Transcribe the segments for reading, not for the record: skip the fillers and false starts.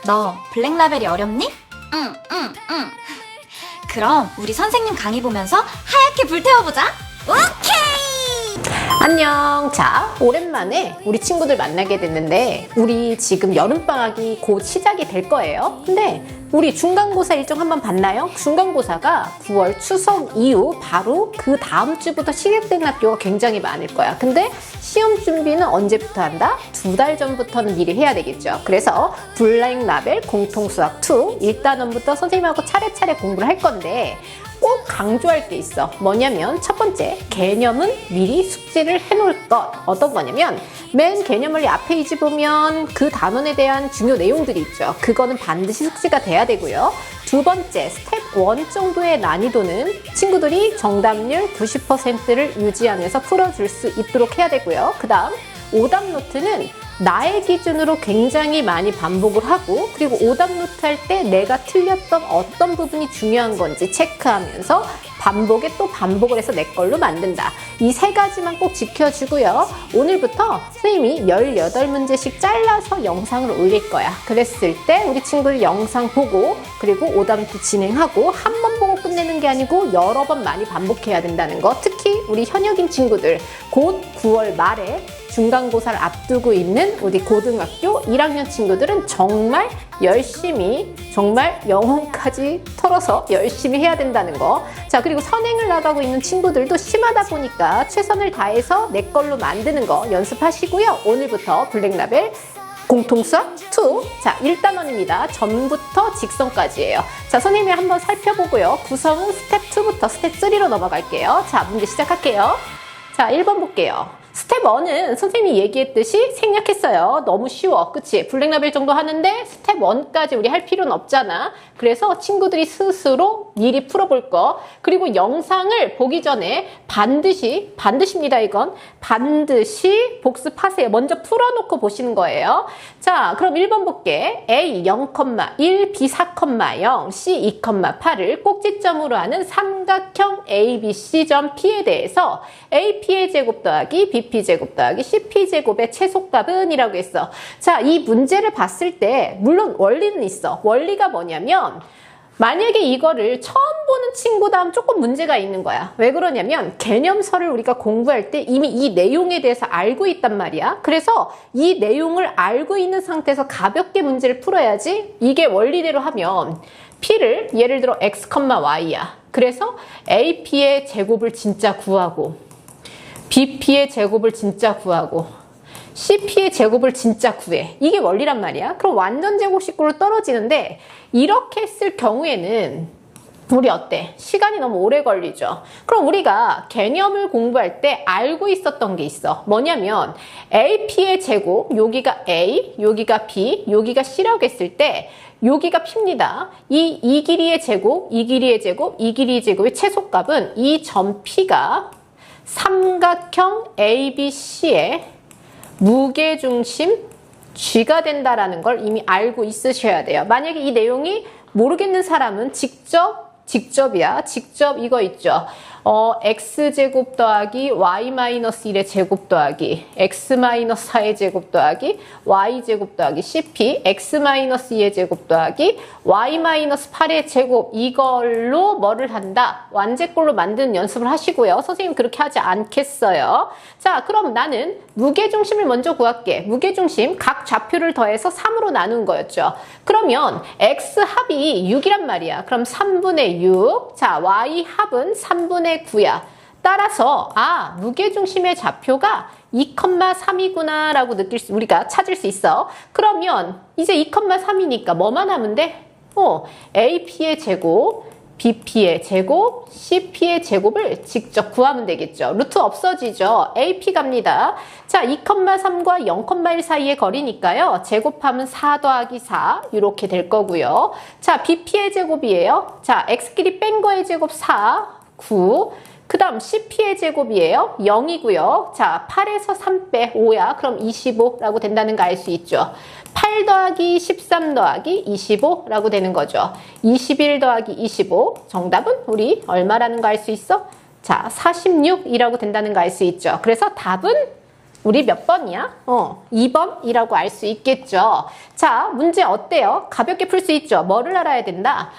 너 블랙라벨이 어렵니? 응. 그럼 우리 선생님 강의 보면서 하얗게 불태워보자. 오케이! 안녕. 자, 오랜만에 우리 친구들 만나게 됐는데 우리 지금 여름방학이 곧 시작이 될 거예요. 근데 우리 중간고사 일정 한번 봤나요? 중간고사가 9월 추석 이후 바로 그 다음 주부터 시작되는 학교가 굉장히 많을 거야. 근데 시험 준비는 언제부터 한다? 2달 전부터는 미리 해야 되겠죠. 그래서 블랙라벨 공통수학 2 1단원부터 선생님하고 차례차례 공부를 할 건데 꼭 강조할 게 있어. 뭐냐면 첫 번째, 개념은 미리 숙지를 해놓을 것. 어떤 거냐면 맨 개념원리 앞 페이지 보면 그 단원에 대한 중요 내용들이 있죠. 그거는 반드시 숙지가 돼야 되고요. 두 번째, 스텝 1 정도의 난이도는 친구들이 정답률 90%를 유지하면서 풀어줄 수 있도록 해야 되고요. 그 다음 오답 노트는 나의 기준으로 굉장히 많이 반복을 하고, 그리고 오답 노트 할 때 내가 틀렸던 어떤 부분이 중요한 건지 체크하면서 반복에 또 반복을 해서 내 걸로 만든다. 이 세 가지만 꼭 지켜주고요. 오늘부터 선생님이 18문제씩 잘라서 영상을 올릴 거야. 그랬을 때 우리 친구들 영상 보고 그리고 오답 노트 진행하고 한 번 보고 끝내는 게 아니고 여러 번 많이 반복해야 된다는 거. 특히 우리 현역인 친구들 곧 9월 말에 중간고사를 앞두고 있는 우리 고등학교 1학년 친구들은 정말 열심히, 정말 영혼까지 털어서 열심히 해야 된다는 거. 자, 그리고 선행을 나가고 있는 친구들도 심하다 보니까 최선을 다해서 내 걸로 만드는 거 연습하시고요. 오늘부터 블랙라벨 공통수학 2. 자, 1단원입니다. 전부터 직선까지예요. 자, 선생님이 한번 살펴보고요. 구성은 스텝 2부터 스텝 3로 넘어갈게요. 자, 문제 시작할게요. 자, 1번 볼게요. 스텝 1은 선생님이 얘기했듯이 생략했어요. 너무 쉬워. 그치? 블랙라벨 정도 하는데 스텝 1까지 우리 할 필요는 없잖아. 그래서 친구들이 스스로 미리 풀어볼 거. 그리고 영상을 보기 전에 반드시입니다, 이건. 반드시 복습하세요. 먼저 풀어놓고 보시는 거예요. 자, 그럼 1번 볼게. A 0,1, B 4,0, C 2,8을 꼭지점으로 하는 삼각형 ABC점 P에 대해서 AP의 제곱 더하기 BP제곱 더하기 CP제곱의 최소값은 이라고 했어. 자, 이 문제를 봤을 때 물론 원리는 있어. 원리가 뭐냐면 만약에 이거를 처음 보는 친구다면 조금 문제가 있는 거야. 왜 그러냐면 개념서를 우리가 공부할 때 이미 이 내용에 대해서 알고 있단 말이야. 그래서 이 내용을 알고 있는 상태에서 가볍게 문제를 풀어야지. 이게 원리대로 하면 P를 예를 들어 x, y야. 그래서 AP의 제곱을 진짜 구하고 BP의 제곱을 진짜 구하고 CP의 제곱을 진짜 구해. 이게 원리란 말이야. 그럼 완전 제곱식으로 떨어지는데 이렇게 했을 경우에는 우리 어때? 시간이 너무 오래 걸리죠. 그럼 우리가 개념을 공부할 때 알고 있었던 게 있어. 뭐냐면 AP의 제곱, 여기가 A, 여기가 B, 여기가 C라고 했을 때 여기가 P입니다. 이 길이의 제곱, 이 길이의 제곱, 이 길이의 제곱의 최소값은 이 점 P가 삼각형 ABC의 무게중심 G가 된다라는 걸 이미 알고 있으셔야 돼요. 만약에 이 내용이 모르겠는 사람은 직접 이거 있죠. x제곱 더하기 y-1의 제곱 더하기 x-4의 제곱 더하기 y제곱 더하기 cp x-2의 제곱 더하기 y-8의 제곱 이걸로 뭐를 한다? 완제꼴로 만드는 연습을 하시고요. 선생님 그렇게 하지 않겠어요. 자, 그럼 나는 무게중심을 먼저 구할게. 무게중심 각 좌표를 더해서 3으로 나눈 거였죠. 그러면 x 합이 6이란 말이야. 그럼 3분의 6. 자, y 합은 3분의 9야. 따라서 무게중심의 좌표가 2,3이구나 라고 우리가 찾을 수 있어. 그러면 이제 2,3이니까 뭐만 하면 돼? AP의 제곱, BP의 제곱, CP의 제곱을 직접 구하면 되겠죠. 루트 없어지죠. AP 갑니다. 자, 2,3과 0,1 사이의 거리니까요. 제곱하면 4 더하기 4 이렇게 될 거고요. 자, BP의 제곱이에요. 자, X끼리 뺀 거의 제곱 4, 9. 그 다음 CP의 제곱이에요. 0이고요. 자, 8에서 3 빼 5야. 그럼 25라고 된다는 거 알 수 있죠. 8 더하기 13 더하기 25라고 되는 거죠. 21 더하기 25. 정답은 우리 얼마라는 거 알 수 있어? 자, 46이라고 된다는 거 알 수 있죠. 그래서 답은 우리 몇 번이야? 2번이라고 알 수 있겠죠. 자, 문제 어때요? 가볍게 풀 수 있죠. 뭐를 알아야 된다?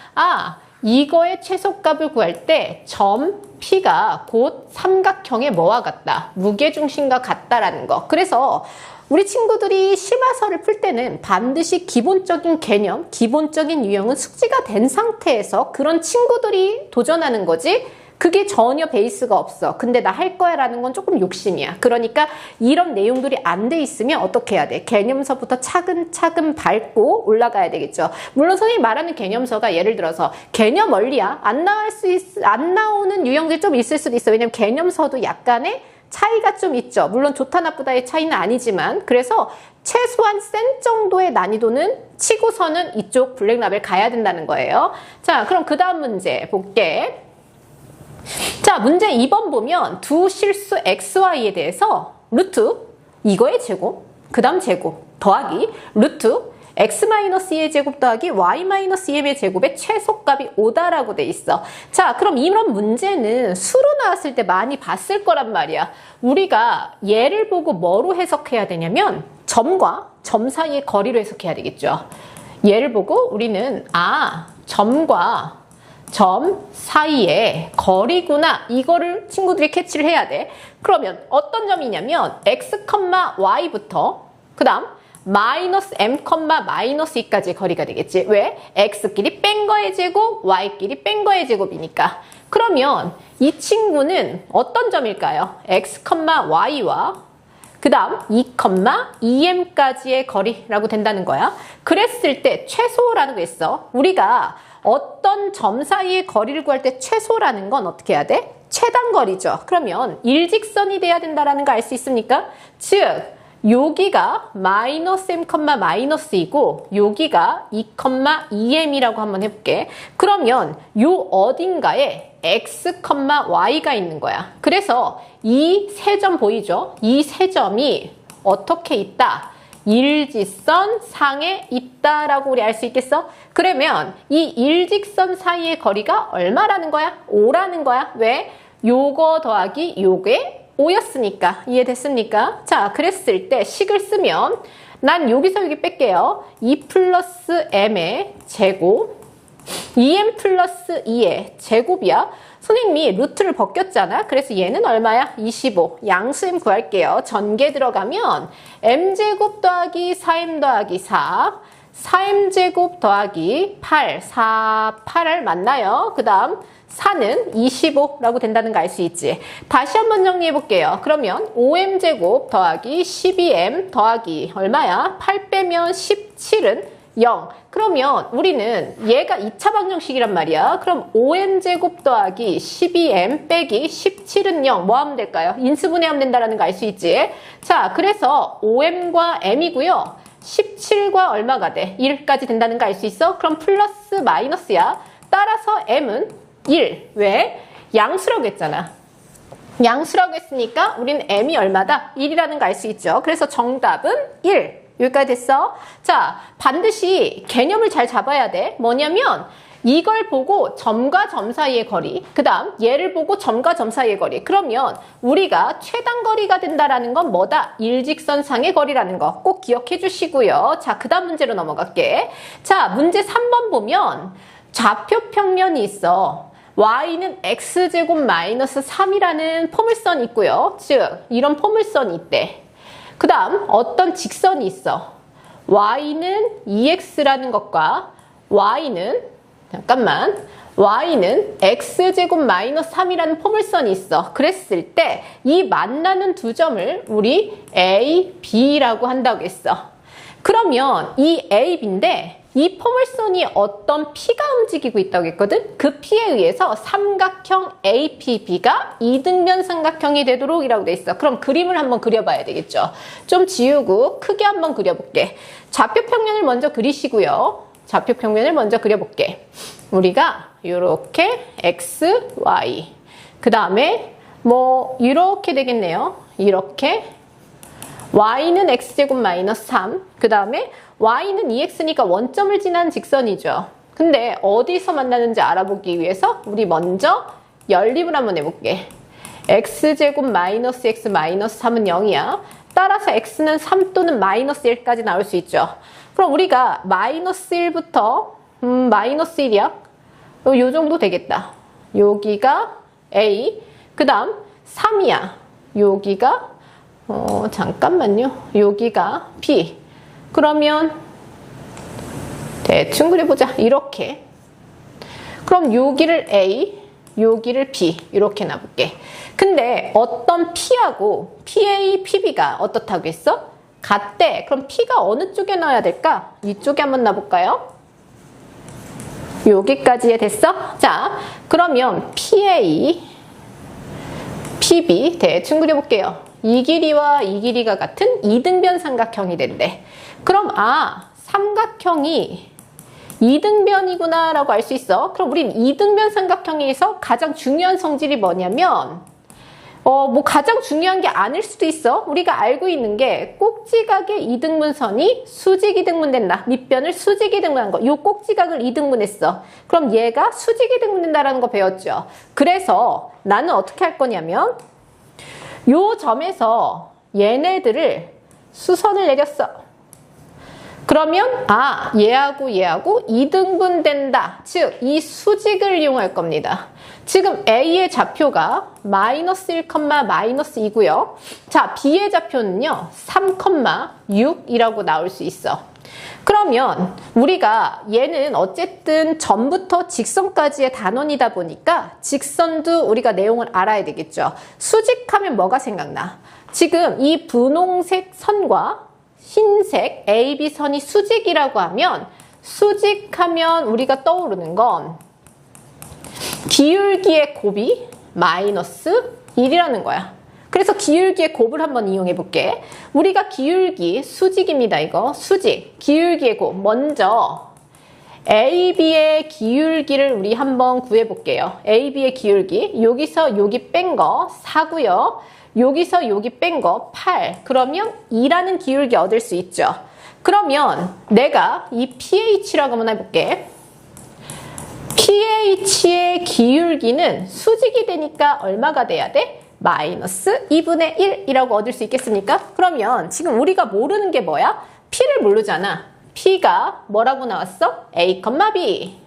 이거의 최소값을 구할 때 점 P가 곧 삼각형의 뭐와 같다? 무게중심과 같다라는 거. 그래서 우리 친구들이 심화서를 풀 때는 반드시 기본적인 개념, 기본적인 유형은 숙지가 된 상태에서 그런 친구들이 도전하는 거지, 그게 전혀 베이스가 없어. 근데 나 할 거야 라는 건 조금 욕심이야. 그러니까 이런 내용들이 안 돼 있으면 어떻게 해야 돼? 개념서부터 차근차근 밟고 올라가야 되겠죠. 물론 선생님이 말하는 개념서가 예를 들어서 개념 원리야. 안 나오는 유형들이 좀 있을 수도 있어. 왜냐면 개념서도 약간의 차이가 좀 있죠. 물론 좋다 나쁘다의 차이는 아니지만, 그래서 최소한 센 정도의 난이도는 치고서는 이쪽 블랙라벨 가야 된다는 거예요. 자, 그럼 그 다음 문제 볼게. 자, 문제 2번 보면 두 실수 xy에 대해서 루트 이거의 제곱, 그 다음 제곱 더하기 루트 x-2의 제곱 더하기 y-2의 제곱의 최소값이 5다라고 돼 있어. 자, 그럼 이런 문제는 수로 나왔을 때 많이 봤을 거란 말이야. 우리가 얘를 보고 뭐로 해석해야 되냐면 점과 점 사이의 거리로 해석해야 되겠죠. 얘를 보고 우리는 점과 점 사이의 거리구나, 이거를 친구들이 캐치를 해야 돼. 그러면 어떤 점이냐면 x, y부터 그 다음 마이너스 m, 마이너스 2까지의 거리가 되겠지. 왜? x끼리 뺀 거의 제곱, y끼리 뺀 거의 제곱이니까. 그러면 이 친구는 어떤 점일까요? x, y와 그 다음 2,2m까지의 거리라고 된다는 거야. 그랬을 때 최소라는 거 있어. 우리가 어떤 점 사이의 거리를 구할 때 최소라는 건 어떻게 해야 돼? 최단거리죠. 그러면 일직선이 돼야 된다는 거 알 수 있습니까? 즉 여기가 마이너스 m, 마이너스 이고 여기가 2,2m이라고 한번 해볼게. 그러면 요 어딘가에 x, y가 있는 거야. 그래서 이 세 점 보이죠? 이 세 점이 어떻게 있다? 일직선 상에 있다라고 우리 알 수 있겠어? 그러면 이 일직선 사이의 거리가 얼마라는 거야? 5라는 거야. 왜? 요거 더하기 요게 5였으니까. 이해됐습니까? 자, 그랬을 때 식을 쓰면 난 여기서 여기 뺄게요. 2 플러스 m의 제곱 2m 플러스 2의 제곱이야. 선생님이 루트를 벗겼잖아. 그래서 얘는 얼마야? 25. 양수m 구할게요. 전개 들어가면 m제곱 더하기 4m 더하기 4, 4m제곱 더하기 8, 4, 8을 맞나요? 그 다음 4는 25라고 된다는 거 알 수 있지. 다시 한번 정리해 볼게요. 그러면 5m제곱 더하기 12m 더하기 얼마야? 8 빼면 17은 0. 그러면 우리는 얘가 2차 방정식이란 말이야. 그럼 5m제곱 더하기 12m 빼기 17은 0. 뭐 하면 될까요? 인수분해하면 된다는 거 알 수 있지. 자, 그래서 5m과 m이고요. 17과 얼마가 돼? 1까지 된다는 거 알 수 있어? 그럼 플러스 마이너스야. 따라서 m은 1. 왜? 양수라고 했잖아. 양수라고 했으니까 우리는 m이 얼마다? 1이라는 거 알 수 있죠. 그래서 정답은 1. 여기까지 됐어? 자, 반드시 개념을 잘 잡아야 돼. 뭐냐면 이걸 보고 점과 점 사이의 거리, 그 다음 얘를 보고 점과 점 사이의 거리. 그러면 우리가 최단거리가 된다라는 건 뭐다? 일직선상의 거리라는 거 꼭 기억해 주시고요. 자, 그 다음 문제로 넘어갈게. 자, 문제 3번 보면 좌표 평면이 있어. y는 x제곱 마이너스 3이라는 포물선이 있고요. 즉 이런 포물선이 있대. 그 다음 어떤 직선이 있어. y는 2x라는 것과 y는 x제곱 마이너스 3이라는 포물선이 있어. 그랬을 때 이 만나는 두 점을 우리 A, B라고 한다고 했어. 그러면 이 A, B인데 이 포물선이 어떤 P가 움직이고 있다고 했거든? 그 P에 의해서 삼각형 APB가 이등변 삼각형이 되도록 이라고 돼 있어. 그럼 그림을 한번 그려봐야 되겠죠. 좀 지우고 크게 한번 그려볼게. 좌표평면을 먼저 그리시고요. 좌표평면을 먼저 그려볼게. 우리가 이렇게 X, Y 그 다음에 뭐 이렇게 되겠네요. 이렇게 y는 x제곱 마이너스 3, 그 다음에 y는 2x니까 원점을 지난 직선이죠. 근데 어디서 만나는지 알아보기 위해서 우리 먼저 연립을 한번 해볼게. x제곱 마이너스 x 마이너스 3은 0이야. 따라서 x는 3 또는 마이너스 1까지 나올 수 있죠. 그럼 우리가 마이너스 1부터 마이너스 1이야. 요 정도 되겠다. 여기가 a, 그 다음 3이야. 여기가 잠깐만요. 여기가 b. 그러면 대충 그려보자. 이렇게. 그럼 여기를 a, 여기를 b 이렇게 놔볼게. 근데 어떤 p하고 PA, PB가 어떻다고 했어? 같대. 그럼 P가 어느 쪽에 넣어야 될까? 이쪽에 한번 놔볼까요? 여기까지 됐어? 자, 그러면 PA, PB 대충 그려볼게요. 이 길이와 이 길이가 같은 이등변 삼각형이 된대. 그럼 삼각형이 이등변이구나 라고 알 수 있어. 그럼 우린 이등변 삼각형에서 가장 중요한 성질이 뭐냐면 가장 중요한 게 아닐 수도 있어. 우리가 알고 있는 게 꼭지각의 이등분선이 수직이등분된다. 밑변을 수직이등분한 거. 요 꼭지각을 이등분했어. 그럼 얘가 수직이등분된다라는 거 배웠죠. 그래서 나는 어떻게 할 거냐면 요 점에서 얘네들을 수선을 내렸어. 그러면 얘하고 얘하고 이등분된다. 즉 이 수직을 이용할 겁니다. 지금 A의 좌표가 마이너스 1, 마이너스 2고요. 자, B의 좌표는요. 3, 6이라고 나올 수 있어. 그러면 우리가 얘는 어쨌든 점부터 직선까지의 단원이다 보니까 직선도 우리가 내용을 알아야 되겠죠. 수직하면 뭐가 생각나? 지금 이 분홍색 선과 흰색 AB선이 수직이라고 하면 수직하면 우리가 떠오르는 건 기울기의 곱이 마이너스 1이라는 거야. 그래서 기울기의 곱을 한번 이용해 볼게. 우리가 기울기 수직입니다. 이거 수직 기울기의 곱 먼저 AB의 기울기를 우리 한번 구해 볼게요. AB의 기울기 여기서 여기 뺀 거 4고요. 여기서 여기 뺀 거 8. 그러면 2라는 기울기 얻을 수 있죠. 그러면 내가 이 PH라고 한번 해볼게. PH의 기울기는 수직이 되니까 얼마가 돼야 돼? 마이너스 2분의 1이라고 얻을 수 있겠습니까? 그러면 지금 우리가 모르는 게 뭐야? P를 모르잖아. P가 뭐라고 나왔어? A, B.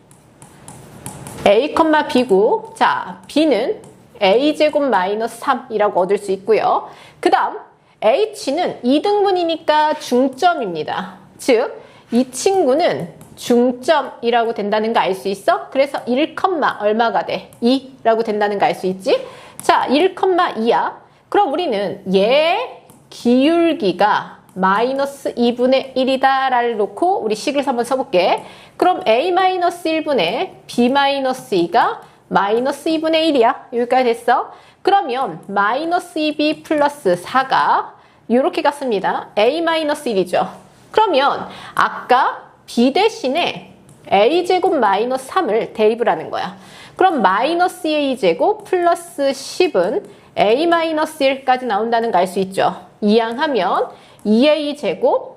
A, B고 자, B는 A제곱 마이너스 3이라고 얻을 수 있고요. 그 다음 H는 이등분이니까 중점입니다. 즉, 이 친구는 중점이라고 된다는 거 알 수 있어? 그래서 1, 얼마가 돼? 2라고 된다는 거 알 수 있지? 자, 1, 2야. 그럼 우리는 얘 기울기가 마이너스 2분의 1이다 라를 놓고 우리 식을 한번 써볼게. 그럼 A-1분의 B-2가 마이너스 2분의 1이야. 여기까지 됐어? 그러면 마이너스 2B 플러스 4가 이렇게 갔습니다. A-1이죠. 그러면 아까 B 대신에 A제곱 마이너스 3을 대입을 하는 거야. 그럼 마이너스 A제곱 플러스 10은 A-1까지 나온다는 거 알 수 있죠. 이항하면 2A제곱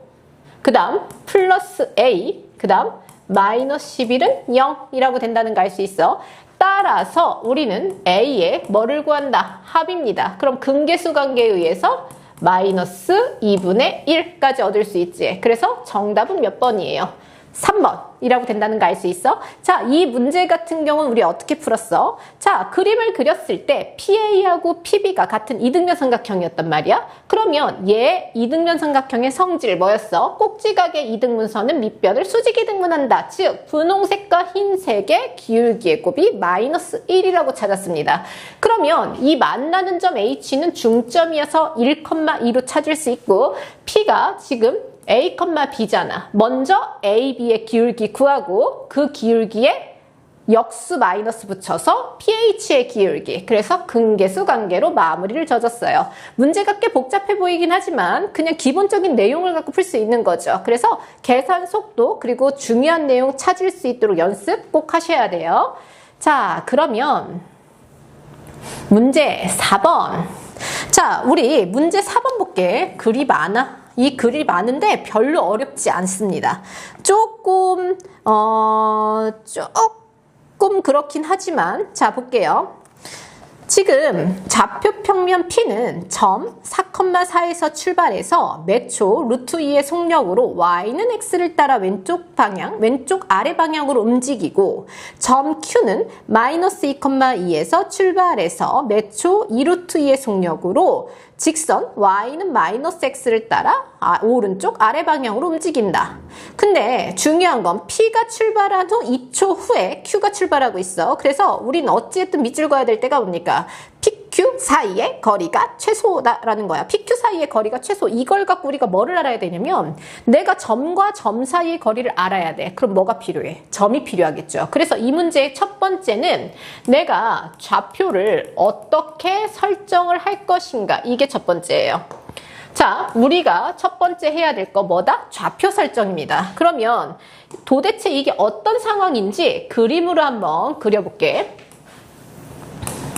그 다음 플러스 A 그 다음 마이너스 11은 0이라고 된다는 거 알 수 있어. 따라서 우리는 A의 뭐를 구한다? 합입니다. 그럼 근계수 관계에 의해서 마이너스 2분의 1까지 얻을 수 있지. 그래서 정답은 몇 번이에요? 3번이라고 된다는 거 알 수 있어? 자, 이 문제 같은 경우는 우리 어떻게 풀었어? 자, 그림을 그렸을 때 PA하고 PB가 같은 이등변 삼각형이었단 말이야? 그러면 얘 이등변 삼각형의 성질 뭐였어? 꼭지각의 이등분선은 밑변을 수직이등분한다. 즉, 분홍색과 흰색의 기울기의 곱이 마이너스 1이라고 찾았습니다. 그러면 이 만나는 점 H는 중점이어서 1,2로 찾을 수 있고 P가 지금 A, B잖아. 먼저 A, B의 기울기 구하고 그 기울기에 역수 마이너스 붙여서 pH의 기울기. 그래서 근계수 관계로 마무리를 져줬어요. 문제가 꽤 복잡해 보이긴 하지만 그냥 기본적인 내용을 갖고 풀 수 있는 거죠. 그래서 계산 속도 그리고 중요한 내용 찾을 수 있도록 연습 꼭 하셔야 돼요. 자, 그러면 문제 4번. 자, 우리 문제 4번 볼게. 글이 많아. 이 글이 많은데 별로 어렵지 않습니다. 조금 그렇긴 하지만 자, 볼게요. 지금 좌표 평면 P는 점 4,4에서 출발해서 매초 루트 2의 속력으로 y는 x를 따라 왼쪽 방향, 왼쪽 아래 방향으로 움직이고 점 Q는 마이너스 2,2에서 출발해서 매초 2 루트 2의 속력으로 직선 y는 마이너스 x를 따라 오른쪽 아래 방향으로 움직인다. 근데 중요한 건 P가 출발한 후 2초 후에 Q가 출발하고 있어. 그래서 우리는 어찌됐든 밑줄 그어야 될 때가 뭡니까? PQ 사이의 거리가 최소다라는 거야. PQ 사이의 거리가 최소. 이걸 갖고 우리가 뭐를 알아야 되냐면 내가 점과 점 사이의 거리를 알아야 돼. 그럼 뭐가 필요해? 점이 필요하겠죠. 그래서 이 문제의 첫 번째는 내가 좌표를 어떻게 설정을 할 것인가. 이게 첫 번째예요. 자, 우리가 첫 번째 해야 될 거 뭐다? 좌표 설정입니다. 그러면 도대체 이게 어떤 상황인지 그림으로 한번 그려볼게.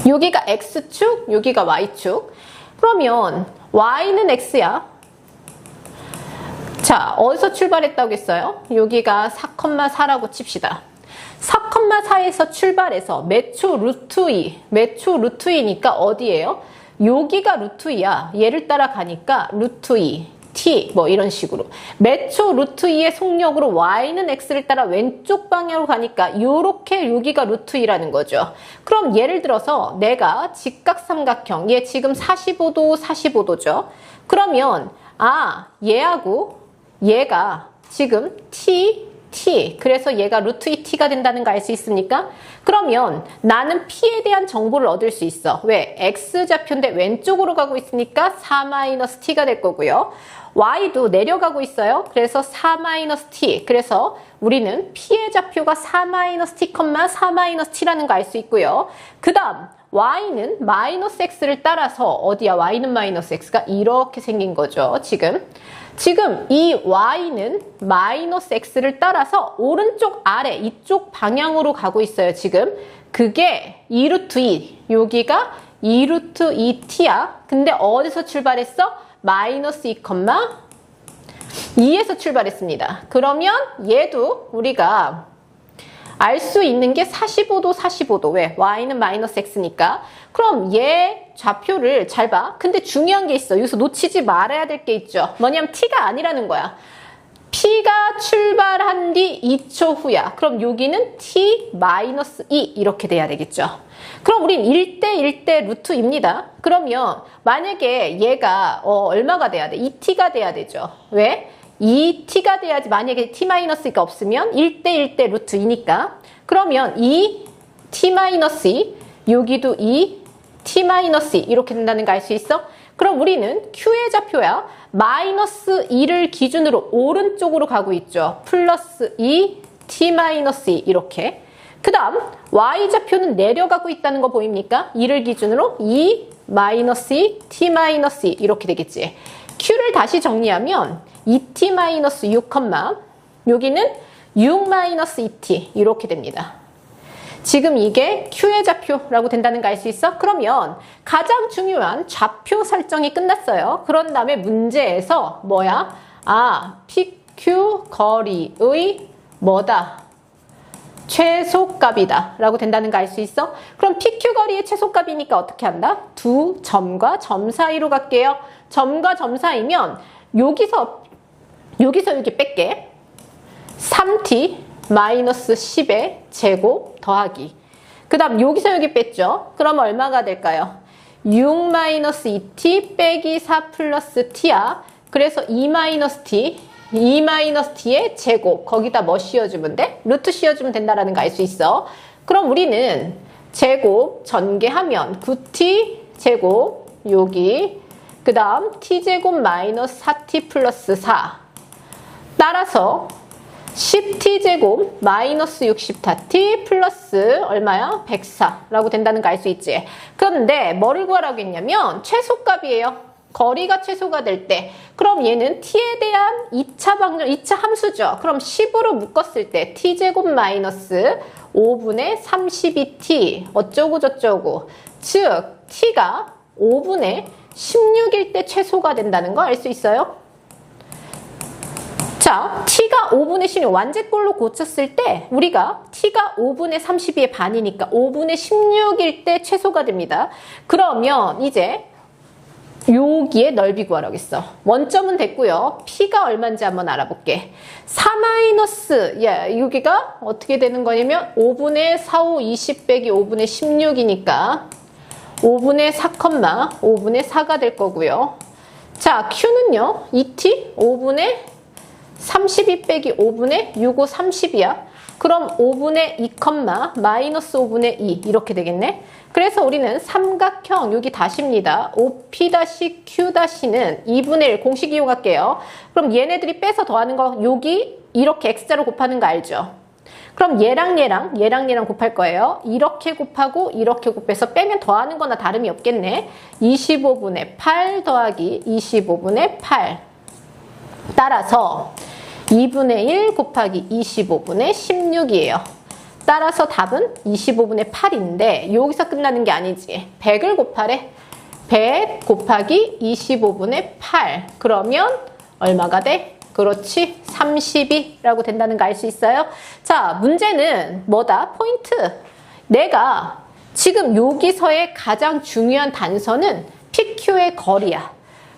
여기가 X축, 여기가 Y축. 그러면 Y는 X야. 자, 어디서 출발했다고 했어요? 여기가 4,4라고 칩시다. 4,4에서 출발해서 매초 루트 2, 매초 루트 2니까 어디예요? 여기가 루트 2야. 얘를 따라가니까 루트 2, t 뭐 이런 식으로. 매초 루트 2의 속력으로 y는 x를 따라 왼쪽 방향으로 가니까 요렇게 여기가 루트 2라는 거죠. 그럼 예를 들어서 내가 직각삼각형, 얘 지금 45도, 45도죠. 그러면 얘하고 얘가 지금 t, 그래서 얘가 루트 2t가 된다는 거 알 수 있습니까? 그러면 나는 p에 대한 정보를 얻을 수 있어. 왜? x좌표인데 왼쪽으로 가고 있으니까 4-t가 될 거고요. y도 내려가고 있어요. 그래서 4-t. 그래서 우리는 p의 좌표가 4-t, 4-t라는 거 알 수 있고요. 그 다음 y는 마이너스 x를 따라서 어디야? y는 마이너스 x가 이렇게 생긴 거죠. 지금 이 y는 마이너스 x를 따라서 오른쪽 아래 이쪽 방향으로 가고 있어요. 지금 그게 2루트 2, 여기가 2루트 2t야. 근데 어디서 출발했어? 마이너스 2,2에서 출발했습니다. 그러면 얘도 우리가 알 수 있는 게 45도, 45도. 왜? y는 마이너스 x니까. 그럼 얘 좌표를 잘 봐. 근데 중요한 게 있어. 여기서 놓치지 말아야 될 게 있죠. 뭐냐면 t가 아니라는 거야. p가 출발한 뒤 2초 후야. 그럼 여기는 t 마이너스 2 이렇게 돼야 되겠죠. 그럼 우린 1대 루트입니다. 그러면 만약에 얘가 얼마가 돼야 돼? 2t가 돼야 되죠. 왜? 2t가 돼야지. 만약에 t-가 없으면 1대 루트 2니까. 그러면 2t-2, 여기도 2t-2 이렇게 된다는 거 알 수 있어? 그럼 우리는 q의 좌표야. 마이너스 2를 기준으로 오른쪽으로 가고 있죠. 플러스 2t-2 이렇게. 그 다음 y좌표는 내려가고 있다는 거 보입니까? 2를 기준으로 2-2t-2 이렇게 되겠지. q를 다시 정리하면 2t-6, 여기는 6-2t 이렇게 됩니다. 지금 이게 q의 좌표라고 된다는 거 알 수 있어? 그러면 가장 중요한 좌표 설정이 끝났어요. 그런 다음에 문제에서 뭐야? PQ 거리의 뭐다? 최소값이다 라고 된다는 거 알 수 있어? 그럼 PQ 거리의 최소값이니까 어떻게 한다? 두 점과 점 사이로 갈게요. 점과 점 사이면 여기서 여기 뺄게. 3t 마이너스 10의 제곱 더하기. 그 다음 여기서 여기 뺐죠? 그럼 얼마가 될까요? 6 마이너스 2t 빼기 4 플러스 t야. 그래서 2 마이너스 t의 제곱. 거기다 뭐 씌워주면 돼? 루트 씌워주면 된다라는 거 알 수 있어. 그럼 우리는 제곱 전개하면 9t 제곱 여기. 그 다음 t제곱 마이너스 4t 플러스 4. 따라서 10t제곱 마이너스 64t 플러스 얼마야? 104라고 된다는 거 알 수 있지. 그런데 뭐를 구하라고 했냐면 최소값이에요. 거리가 최소가 될 때. 그럼 얘는 t에 대한 2차 함수죠. 그럼 10으로 묶었을 때 t제곱 마이너스 5분의 32t 어쩌고 저쩌고. 즉 t가 5분의 16일 때 최소가 된다는 거 알 수 있어요? 자, t가 5분의 16 완제꼴로 고쳤을 때 우리가 t가 5분의 32의 반이니까 5분의 16일 때 최소가 됩니다. 그러면 이제 여기에 넓이 구하라고 했어. 원점은 됐고요. p가 얼마인지 한번 알아볼게. 4 마이너스, 여기가 어떻게 되는 거냐면 5분의 4, 5, 20 빼기 5분의 16이니까 5분의 4, 5분의 4가 될 거고요. 자, q는요. 2t 5분의 32 빼기 5분의 6, 5, 30이야. 그럼 5분의 2, 마이너스 5분의 2 이렇게 되겠네. 그래서 우리는 삼각형 여기 다시입니다. OP-Q-는 2분의 1 공식 이용할게요. 그럼 얘네들이 빼서 더하는 거 여기 이렇게 X자로 곱하는 거 알죠? 그럼 얘랑 곱할 거예요. 이렇게 곱하고 이렇게 곱해서 빼면 더하는 거나 다름이 없겠네. 25분의 8 더하기 25분의 8. 따라서 2분의 1 곱하기 25분의 16이에요. 따라서 답은 25분의 8인데 여기서 끝나는 게 아니지. 100을 곱하래. 100 곱하기 25분의 8. 그러면 얼마가 돼? 그렇지. 32라고 된다는 거 알 수 있어요? 자, 문제는 뭐다? 포인트. 내가 지금 여기서의 가장 중요한 단서는 PQ의 거리야.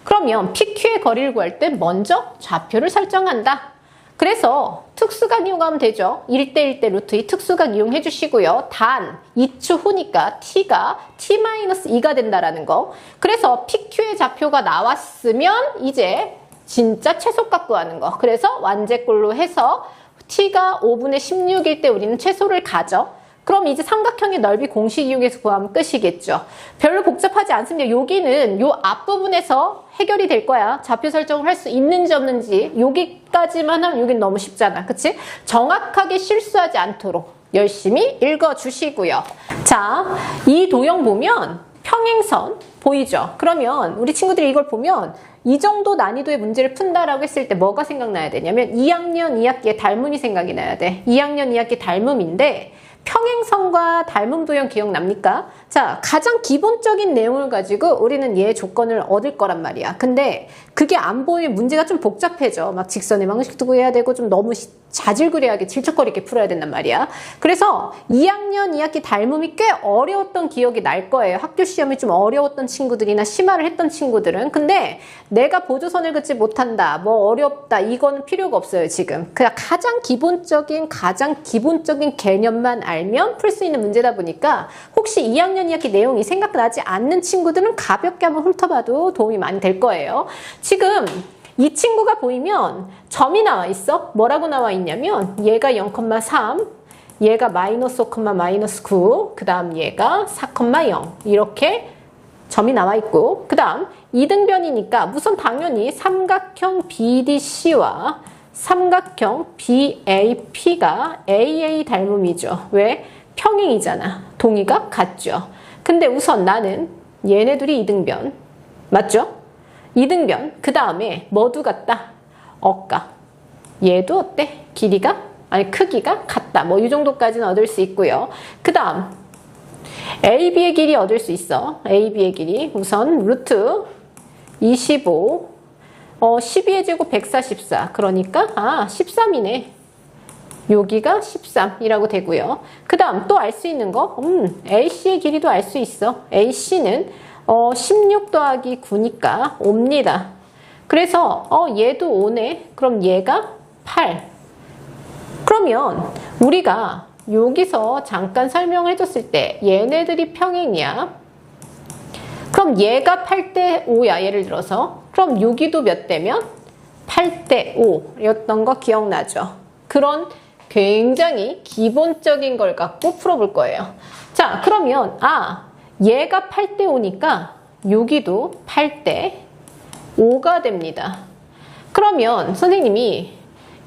그러면 PQ의 거리를 구할 때 먼저 좌표를 설정한다. 그래서 특수각 이용하면 되죠. 1대1대 루트 2 특수각 이용해 주시고요. 단 2초 후니까 t가 t-2가 된다라는 거. 그래서 PQ의 좌표가 나왔으면 이제 진짜 최소값 구하는 거. 그래서 완제꼴로 해서 t가 5분의 16일 때 우리는 최소를 가져. 그럼 이제 삼각형의 넓이 공식 이용해서 구하면 끝이겠죠. 별로 복잡하지 않습니다. 여기는 요 앞부분에서 해결이 될 거야. 좌표 설정을 할 수 있는지 없는지. 여기까지만 하면 여긴 너무 쉽잖아. 그치? 정확하게 실수하지 않도록 열심히 읽어주시고요. 자, 이 도형 보면 평행선 보이죠? 그러면 우리 친구들이 이걸 보면 이 정도 난이도의 문제를 푼다라고 했을 때 뭐가 생각나야 되냐면 2학년 2학기의 닮음이 생각이 나야 돼. 2학년 2학기 닮음인데 평행선과 닮음 도형 기억납니까? 자, 가장 기본적인 내용을 가지고 우리는 얘 조건을 얻을 거란 말이야. 근데 그게 안 보이면 문제가 좀 복잡해져. 막 직선의 방식도 구해야 되고 좀 너무 자질구레하게 질척거리게 풀어야 된단 말이야. 그래서 2학년 2학기 닮음이 꽤 어려웠던 기억이 날 거예요. 학교 시험이 좀 어려웠던 친구들이나 심화를 했던 친구들은. 근데 내가 보조선을 긋지 못한다, 뭐 어렵다, 이거는 필요가 없어요, 지금. 그냥 가장 기본적인 개념만 알면 풀 수 있는 문제다 보니까 혹시 2학년 2학기 내용이 생각나지 않는 친구들은 가볍게 한번 훑어봐도 도움이 많이 될 거예요. 지금 이 친구가 보이면 점이 나와 있어. 뭐라고 나와 있냐면 얘가 0,3, 얘가 마이너스 5, 마이너스 9, 그 다음 얘가 4,0 이렇게 점이 나와 있고, 그 다음 이등변이니까 우선 당연히 삼각형 BDC와 삼각형 BAP가 AA 닮음이죠. 왜? 평행이잖아. 동의가 같죠. 근데 우선 나는 얘네들이 이등변. 맞죠? 이등변. 그 다음에 뭐도 같다? 어가. 얘도 어때? 길이가? 아니 크기가 같다. 뭐 이 정도까지는 얻을 수 있고요. 그 다음 AB의 길이 얻을 수 있어. AB의 길이 우선 루트 25 12의 제곱 144. 그러니까 13이네. 여기가 13이라고 되고요. 그 다음 또 알 수 있는 거 AC의 길이도 알 수 있어. AC는 16 더하기 9니까 5입니다. 그래서 얘도 5네. 그럼 얘가 8. 그러면 우리가 여기서 잠깐 설명을 해줬을 때 얘네들이 평행이야. 그럼 얘가 8대 5야. 예를 들어서. 그럼 여기도 몇 대면? 8대 5였던 거 기억나죠? 그런 굉장히 기본적인 걸 갖고 풀어볼 거예요. 자, 그러면 얘가 8대 5니까 여기도 8대 5가 됩니다. 그러면 선생님이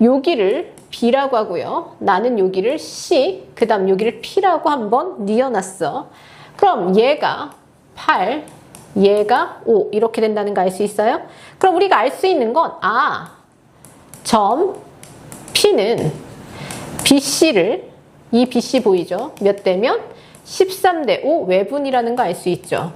여기를 B라고 하고요. 나는 여기를 C, 그 다음 여기를 P라고 한번 뉘어놨어. 그럼 얘가 8, 얘가 5 이렇게 된다는 거 알 수 있어요? 그럼 우리가 알 수 있는 건 점 P는 BC를, 이 BC 보이죠? 몇 대면? 13대 5 외분이라는 거 알 수 있죠.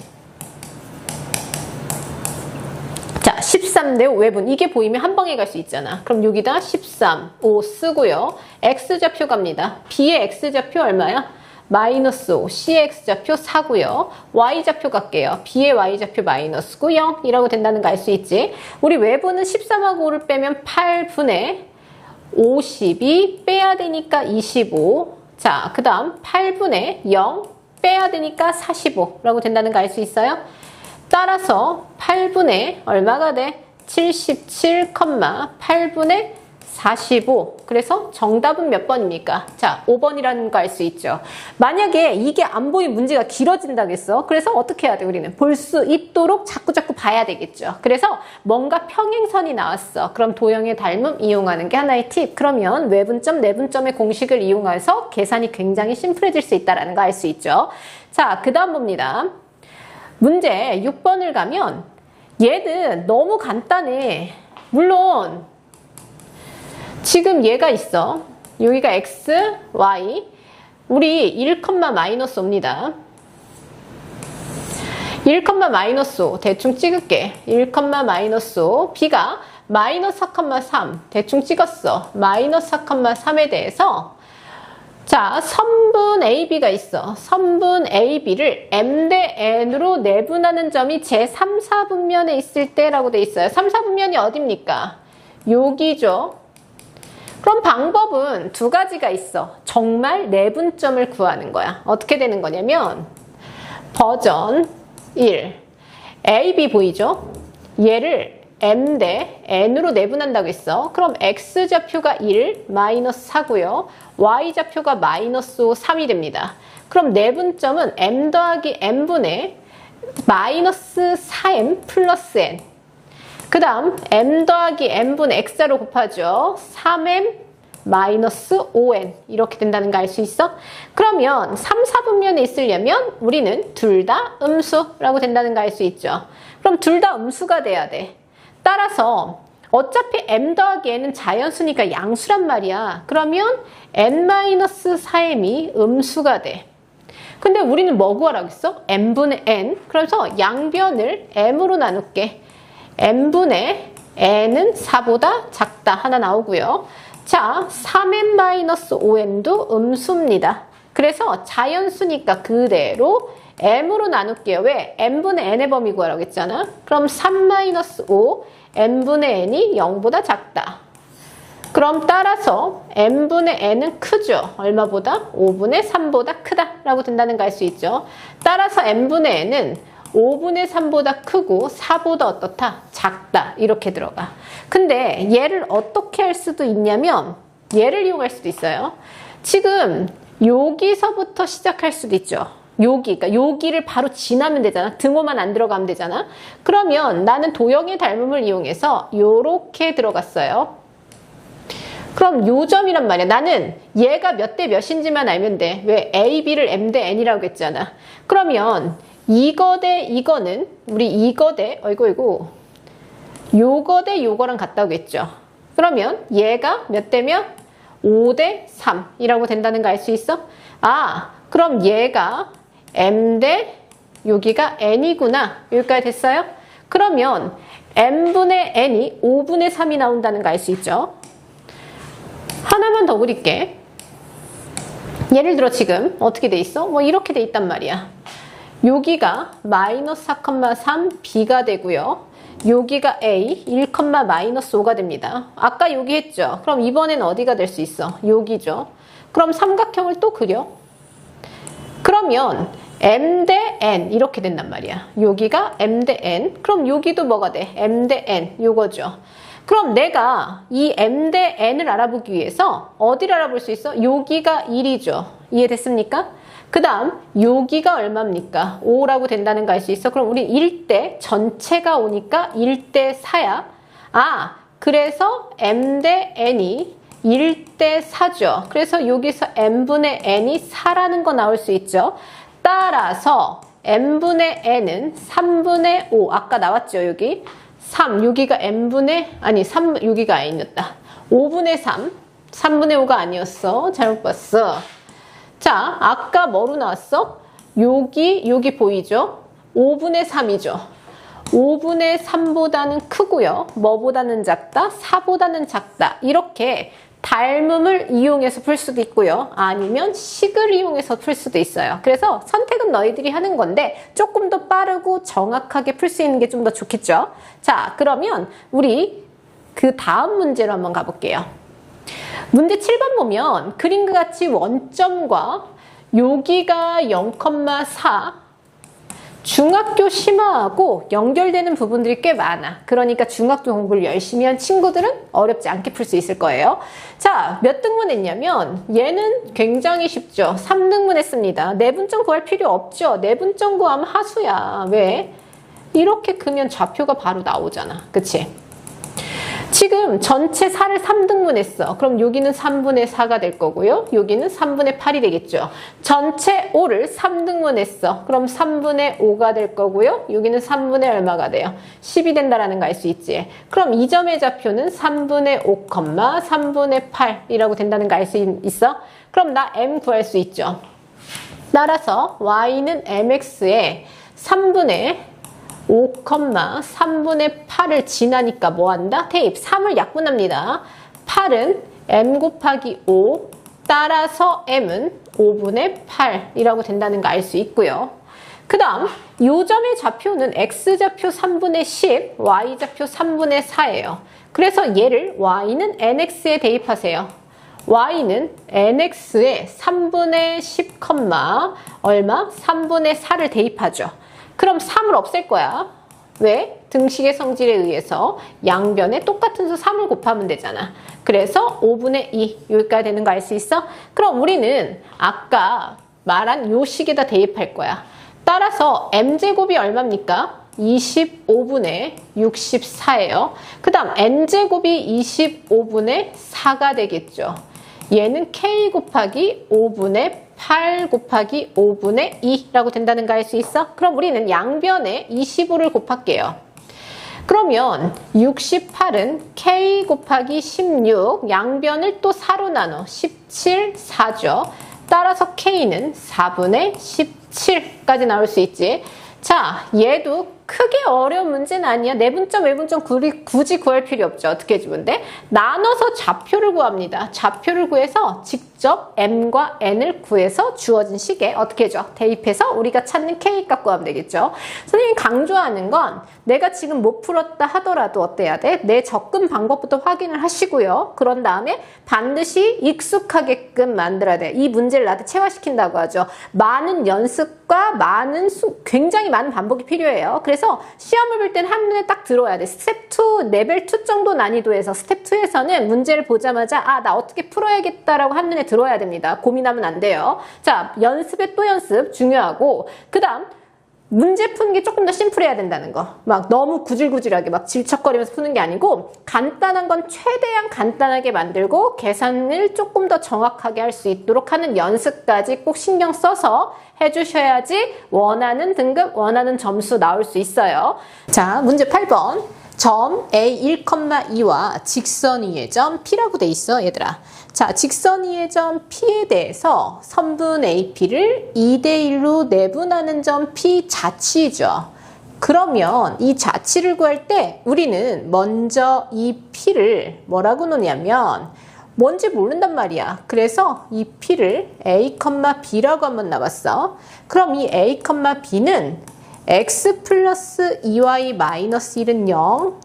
자, 13 13인데요. 외분. 이게 보이면 한 방에 갈 수 있잖아. 그럼 여기다 13, 5 쓰고요. X좌표 갑니다. B의 X좌표 얼마야? 마이너스 5, C의 X좌표 4고요. Y좌표 갈게요. B의 Y좌표 마이너스고 0이라고 된다는 거 알 수 있지? 우리 외분은 13하고 5를 빼면 8분의 50이 빼야 되니까 25. 자, 그 다음 8분의 0 빼야 되니까 45라고 된다는 거 알 수 있어요? 따라서 8분의 얼마가 돼? 77,8분의 45. 그래서 정답은 몇 번입니까? 자, 5번이라는 거 알 수 있죠. 만약에 이게 안 보이면 문제가 길어진다겠어. 그래서 어떻게 해야 돼? 우리는 볼 수 있도록 자꾸 봐야 되겠죠. 그래서 뭔가 평행선이 나왔어. 그럼 도형의 닮음 이용하는 게 하나의 팁. 그러면 외분점, 내분점의 공식을 이용해서 계산이 굉장히 심플해질 수 있다는 거 알 수 있죠. 자, 그 다음 봅니다. 문제 6번을 가면 얘는 너무 간단해. 물론 지금 얘가 있어. 여기가 x, y. 우리 1, 마이너스 5입니다. 1, 마이너스 5 대충 찍을게. 1, 마이너스 5. b가 마이너스 4,3 대충 찍었어. 마이너스 4,3에 대해서 자, 선분 AB가 있어. 선분 AB를 M 대 N으로 내분하는 점이 제 3, 4분면에 있을 때라고 돼 있어요. 3, 4분면이 어딥니까? 여기죠. 그럼 방법은 두 가지가 있어. 정말 내분점을 구하는 거야. 어떻게 되는 거냐면 버전 1. AB 보이죠? 얘를 M 대 N으로 내분한다고 했어. 그럼 X좌표가 1, 마이너스 4고요. Y좌표가 마이너스 5, 3이 됩니다. 그럼 내분점은 M 더하기 N분의 마이너스 4M 플러스 N. 그 다음 M 더하기 N분의 X자로 곱하죠. 3M 마이너스 5N 이렇게 된다는 거 알 수 있어? 그러면 3, 4분면에 있으려면 우리는 둘 다 음수라고 된다는 거 알 수 있죠. 그럼 둘 다 음수가 돼야 돼. 따라서 어차피 M 더하기 N은 자연수니까 양수란 말이야. 그러면 N-4M이 음수가 돼. 근데 우리는 뭐 구하라고 했어? N분의 N. 그래서 양변을 M으로 나눌게. N분의 N은 4보다 작다. 하나 나오고요. 자, 3M-5M도 음수입니다. 그래서 자연수니까 그대로 M으로 나눌게요. 왜? N분의 N의 범위 구하라고 했잖아. 그럼 3-5 N분의 N이 0보다 작다. 그럼 따라서 N분의 N은 크죠. 얼마보다? 5분의 3보다 크다라고 된다는 거 알 수 있죠. 따라서 N분의 N은 5분의 3보다 크고 4보다 어떻다? 작다. 이렇게 들어가. 근데 얘를 어떻게 할 수도 있냐면 얘를 이용할 수도 있어요. 지금 여기서부터 시작할 수도 있죠. 그러니까 여기를 바로 지나면 되잖아. 등호만 안 들어가면 되잖아. 그러면 나는 도형의 닮음을 이용해서 요렇게 들어갔어요. 그럼 요 점이란 말이야. 나는 얘가 몇 대 몇인지만 알면 돼. 왜? A, B를 M 대 N이라고 했잖아. 그러면 이거 대 이거는 우리 이거 대 요거 대 요거랑 같다고 했죠. 그러면 얘가 몇 대면 5 대 3이라고 된다는 거 알 수 있어? 아, 그럼 얘가 M 대 여기가 N이구나. 여기까지 됐어요? 그러면 N분의 N이 5분의 3이 나온다는 거 알 수 있죠? 하나만 더 그릴게. 예를 들어 지금 어떻게 돼 있어? 뭐 이렇게 돼 있단 말이야. 여기가 마이너스 4,3 B가 되고요. 여기가 A 1, 마이너스 5가 됩니다. 아까 여기 했죠? 그럼 이번엔 어디가 될 수 있어? 여기죠. 그럼 삼각형을 또 그려. 그러면 M 대 N 이렇게 된단 말이야. 여기가 M 대 N. 그럼 여기도 뭐가 돼? M 대 N 요거죠. 그럼 내가 이 M 대 N을 알아보기 위해서 어디를 알아볼 수 있어? 여기가 1이죠. 이해됐습니까? 그 다음 여기가 얼마입니까? 5라고 된다는 거 알 수 있어? 그럼 우리 1대 전체가 오니까 1대 4야. 아, 그래서 M 대 N이 1대 4죠. 그래서 여기서 N분의 N이 4라는 거 나올 수 있죠. 따라서 N분의 N은 3분의 5. 아까 나왔죠, 여기. 3, 여기가 N분의, 아니, 3, 여기가 아니었다. 5분의 3. 3분의 5가 아니었어. 잘못 봤어. 자, 아까 뭐로 나왔어? 여기 보이죠? 5분의 3이죠. 5분의 3보다는 크고요. 뭐보다는 작다? 4보다는 작다. 이렇게 닮음을 이용해서 풀 수도 있고요. 아니면 식을 이용해서 풀 수도 있어요. 그래서 선택은 너희들이 하는 건데 조금 더 빠르고 정확하게 풀 수 있는 게 좀 더 좋겠죠. 자, 그러면 우리 그 다음 문제로 한번 가볼게요. 문제 7번 보면 그림과 같이 원점과 여기가 0,4 중학교 심화하고 연결되는 부분들이 꽤 많아. 그러니까 중학교 공부를 열심히 한 친구들은 어렵지 않게 풀 수 있을 거예요. 자, 몇 등분 했냐면 얘는 굉장히 쉽죠. 3등분 했습니다. 내분점 구할 필요 없죠. 내분점 구하면 하수야. 왜? 이렇게 크면 좌표가 바로 나오잖아. 그치? 지금 전체 4를 3등분 했어. 그럼 여기는 3분의 4가 될 거고요. 여기는 3분의 8이 되겠죠. 전체 5를 3등분 했어. 그럼 3분의 5가 될 거고요. 여기는 3분의 얼마가 돼요? 10이 된다라는 거 알 수 있지. 그럼 이 점의 좌표는 3분의 5, 3분의 8이라고 된다는 거 알 수 있어? 그럼 나 m 구할 수 있죠. 따라서 y는 mx에 3분의 5, 3분의 8을 지나니까 뭐 한다? 대입 3을 약분합니다. 8은 m 곱하기 5 따라서 m은 5분의 8이라고 된다는 거 알 수 있고요. 그 다음 요 점의 좌표는 x좌표 3분의 10, y좌표 3분의 4예요. 그래서 얘를 y는 nx에 대입하세요. y는 nx에 3분의 10, 얼마? 3분의 4를 대입하죠. 그럼 3을 없앨 거야. 왜? 등식의 성질에 의해서 양변에 똑같은 수 3을 곱하면 되잖아. 그래서 5분의 2 여기까지 되는 거 알 수 있어? 그럼 우리는 아까 말한 요 식에다 대입할 거야. 따라서 m제곱이 얼마입니까? 25분의 64예요. 그 다음 n제곱이 25분의 4가 되겠죠. 얘는 k 곱하기 5분의 8 곱하기 5분의 2라고 된다는 거 알 수 있어? 그럼 우리는 양변에 25를 곱할게요. 그러면 68은 k 곱하기 16, 양변을 또 4로 나눠 17, 4죠. 따라서 k는 4분의 17까지 나올 수 있지. 자, 얘도 크게 어려운 문제는 아니야. 내분점, 외분점 굳이 구할 필요 없죠. 어떻게 해주면 돼? 나눠서 좌표를 구합니다. 좌표를 구해서 직접 m과 n을 구해서 주어진 식에 어떻게 해줘? 대입해서 우리가 찾는 k값 구하면 되겠죠. 선생님이 강조하는 건 내가 지금 못 풀었다 하더라도 어때야 돼? 내 접근 방법부터 확인을 하시고요. 그런 다음에 반드시 익숙하게끔 만들어야 돼. 이 문제를 나한테 체화시킨다고 하죠. 많은 연습과 굉장히 많은 반복이 필요해요. 그래서 시험을 볼 때는 한눈에 딱 들어야 돼. 스텝 2, 레벨 2 정도 난이도에서 스텝 2에서는 문제를 보자마자 나 어떻게 풀어야겠다라고 한눈에 들어야 됩니다. 고민하면 안 돼요. 자, 연습에 또 연습 중요하고 그 다음 문제 푸는 게 조금 더 심플해야 된다는 거. 막 너무 구질구질하게 막 질척거리면서 푸는 게 아니고 간단한 건 최대한 간단하게 만들고 계산을 조금 더 정확하게 할 수 있도록 하는 연습까지 꼭 신경 써서 해주셔야지 원하는 등급, 원하는 점수 나올 수 있어요. 자, 문제 8번. 점 A 1,2와 직선 위의 점 P라고 돼 있어, 얘들아. 자, 직선 위의 점 P에 대해서 선분 AP를 2대1로 내분하는 점 P 자치죠. 그러면 이 자치를 구할 때 우리는 먼저 이 P를 뭐라고 놓냐면 뭔지 모른단 말이야. 그래서 이 P를 A, B라고 한번 나왔어. 그럼 이 A, B는 x 플러스 2y 마이너스 1은 0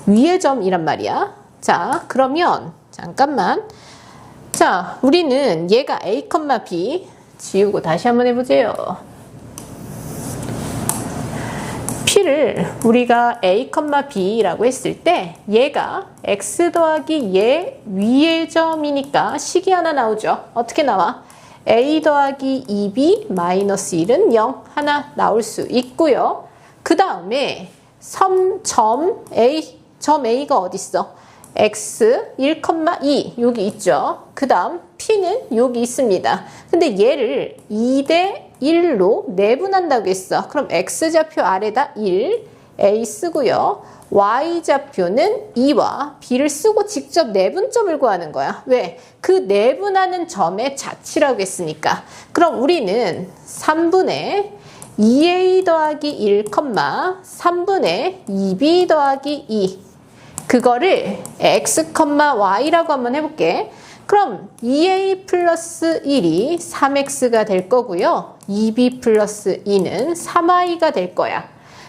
위의 점이란 말이야. 자, 그러면 잠깐만. 자, 우리는 얘가 A, B 지우고 다시 한번 해보세요. P를 우리가 A, B라고 했을 때 얘가 x 더하기 얘 위의 점이니까 식이 하나 나오죠. 어떻게 나와? A 더하기 2B 마이너스 1은 0 하나 나올 수 있고요. 그 다음에 점 A가 어디 있어? x 1,2 여기 있죠. 그 다음 P는 여기 있습니다. 근데 얘를 2대1로 내분한다고 했어. 그럼 x좌표 아래다 1, A 쓰고요. y좌표는 2와 b를 쓰고 직접 내분점을 구하는 거야. 왜? 그 내분하는 점의 자치라고 했으니까. 그럼 우리는 3분의 2a 더하기 1, 3분의 2b 더하기 2 그거를 x, y라고 한번 해볼게. 그럼 2a 플러스 1이 3x가 될 거고요. 2b 플러스 2는 3i가 될 거야.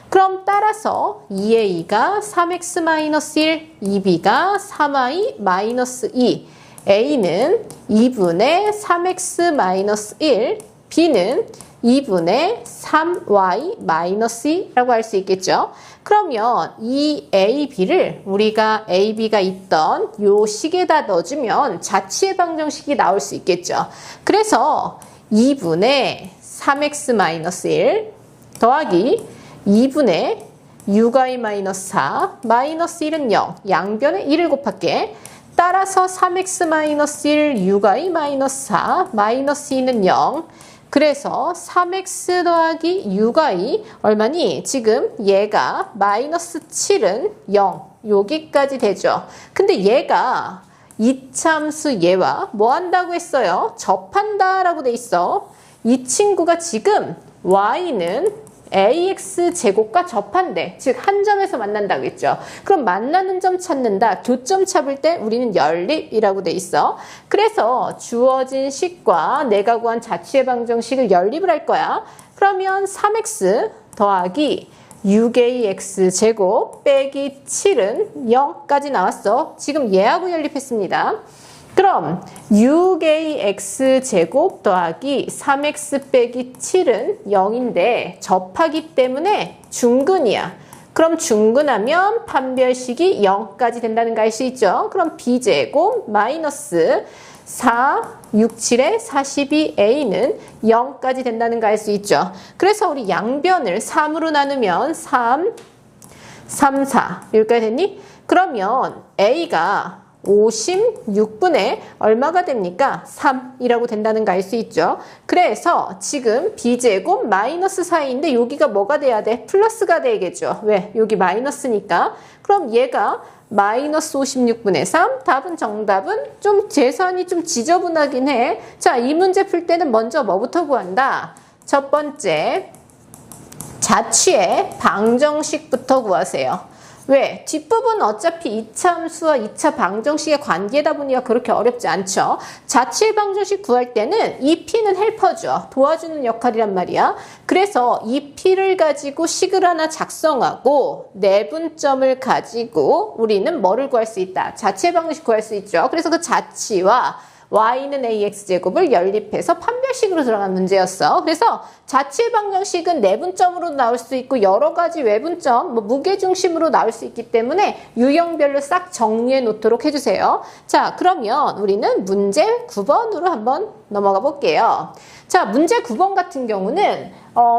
그럼 따라서 2a가 3x 마이너스 1, 2b가 3i 마이너스 2, a는 2분의 3x 마이너스 1, b는 2분의 3y 마이너스 2라고 할 수 있겠죠. 그러면 이 a, b를 우리가 a, b가 있던 요 식에다 넣어주면 자취의 방정식이 나올 수 있겠죠. 그래서 2분의 3x 마이너스 1 더하기 2분의 6i 마이너스 4 마이너스 1은 0 양변에 1을 곱할게. 따라서 3x 마이너스 1 6i 마이너스 4 마이너스 2는 0 그래서 3x 더하기 6i 얼마니? 지금 얘가 마이너스 7은 0 여기까지 되죠. 근데 얘가 이참수 얘와 뭐 한다고 했어요? 접한다 라고 돼 있어. 이 친구가 지금 y는 ax 제곱과 접한대. 즉 한 점에서 만난다고 했죠. 그럼 만나는 점 찾는다. 교점 찾을 때 우리는 연립이라고 돼 있어. 그래서 주어진 식과 내가 구한 자취의 방정식을 연립을 할 거야. 그러면 3x 더하기 6ax 제곱 빼기 7은 0까지 나왔어. 지금 얘하고 연립했습니다. 그럼 6ax 제곱 더하기 3x 빼기 7은 0인데 접하기 때문에 중근이야. 그럼 중근하면 판별식이 0까지 된다는 거 알 수 있죠. 그럼 b제곱 마이너스 4, 6, 7에 42a는 0까지 된다는 거 알 수 있죠. 그래서 우리 양변을 3으로 나누면 3, 3, 4 여기까지 됐니? 그러면 a가 56분의 얼마가 됩니까? 3이라고 된다는 거 알 수 있죠. 그래서 지금 b제곱 마이너스 4인데 여기가 뭐가 돼야 돼? 플러스가 되겠죠. 왜? 여기 마이너스니까. 그럼 얘가 마이너스 56분의 3 답은 정답은 좀 계산이 좀 지저분하긴 해. 자, 이 문제 풀 때는 먼저 뭐부터 구한다? 첫 번째 자취의 방정식부터 구하세요. 왜? 뒷부분은 어차피 2차 함수와 2차 방정식의 관계다 보니까 그렇게 어렵지 않죠. 자취의 방정식 구할 때는 이 p는 헬퍼죠. 도와주는 역할이란 말이야. 그래서 이 p를 가지고 식을 하나 작성하고 내분점을 가지고 우리는 뭐를 구할 수 있다? 자취의 방정식 구할 수 있죠. 그래서 그 자취와 y는 ax제곱을 연립해서 판별식으로 들어간 문제였어. 그래서 자취의 방정식은 내분점으로 나올 수 있고 여러 가지 외분점, 무게중심으로 나올 수 있기 때문에 유형별로 싹 정리해 놓도록 해주세요. 자, 그러면 우리는 문제 9번으로 한번 넘어가 볼게요. 자, 문제 9번 같은 경우는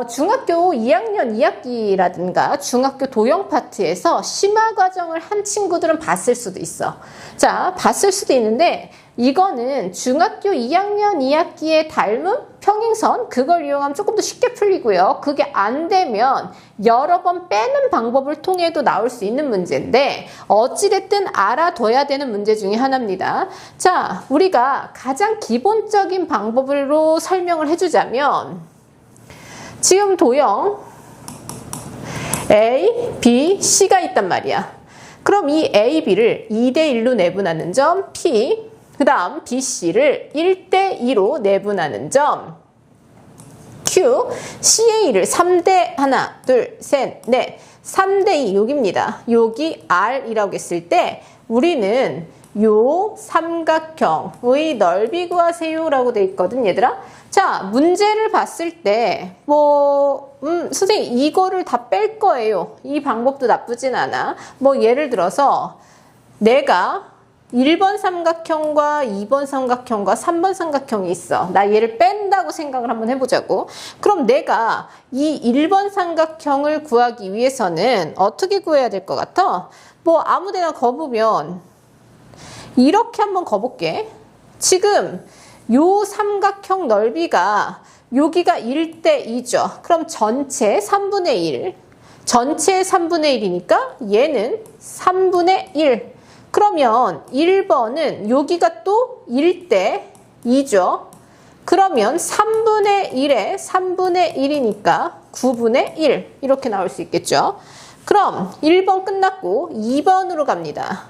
중학교 2학년 2학기라든가 중학교 도형 파트에서 심화 과정을 한 친구들은 봤을 수도 있어. 자, 봤을 수도 있는데 이거는 중학교 2학년 2학기에 닮은 평행선 그걸 이용하면 조금 더 쉽게 풀리고요. 그게 안 되면 여러 번 빼는 방법을 통해도 나올 수 있는 문제인데 어찌됐든 알아둬야 되는 문제 중에 하나입니다. 자, 우리가 가장 기본적인 방법으로 설명을 해주자면 지금 도형 A, B, C가 있단 말이야. 그럼 이 A, B를 2대1로 내분하는 점 P, 그 다음 BC를 1대2로 내분하는 점 Q, CA를 3대 하나, 둘, 셋, 넷, 3대2 여기입니다. 여기 R이라고 했을 때 우리는 요 삼각형의 넓이 구하세요 라고 돼 있거든 얘들아. 자, 문제를 봤을 때 선생님 이거를 다 뺄 거예요. 이 방법도 나쁘진 않아. 예를 들어서 내가 1번 삼각형과 2번 삼각형과 3번 삼각형이 있어. 나 얘를 뺀다고 생각을 한번 해보자고. 그럼 내가 이 1번 삼각형을 구하기 위해서는 어떻게 구해야 될 것 같아? 아무데나 거보면 이렇게 한번 거볼게. 지금 요 삼각형 넓이가 여기가 1대2죠. 그럼 전체 3분의 1. 전체 3분의 1이니까 얘는 3분의 1. 그러면 1번은 여기가 또 1대2죠. 그러면 3분의 1에 3분의 1이니까 9분의 1 이렇게 나올 수 있겠죠. 그럼 1번 끝났고 2번으로 갑니다.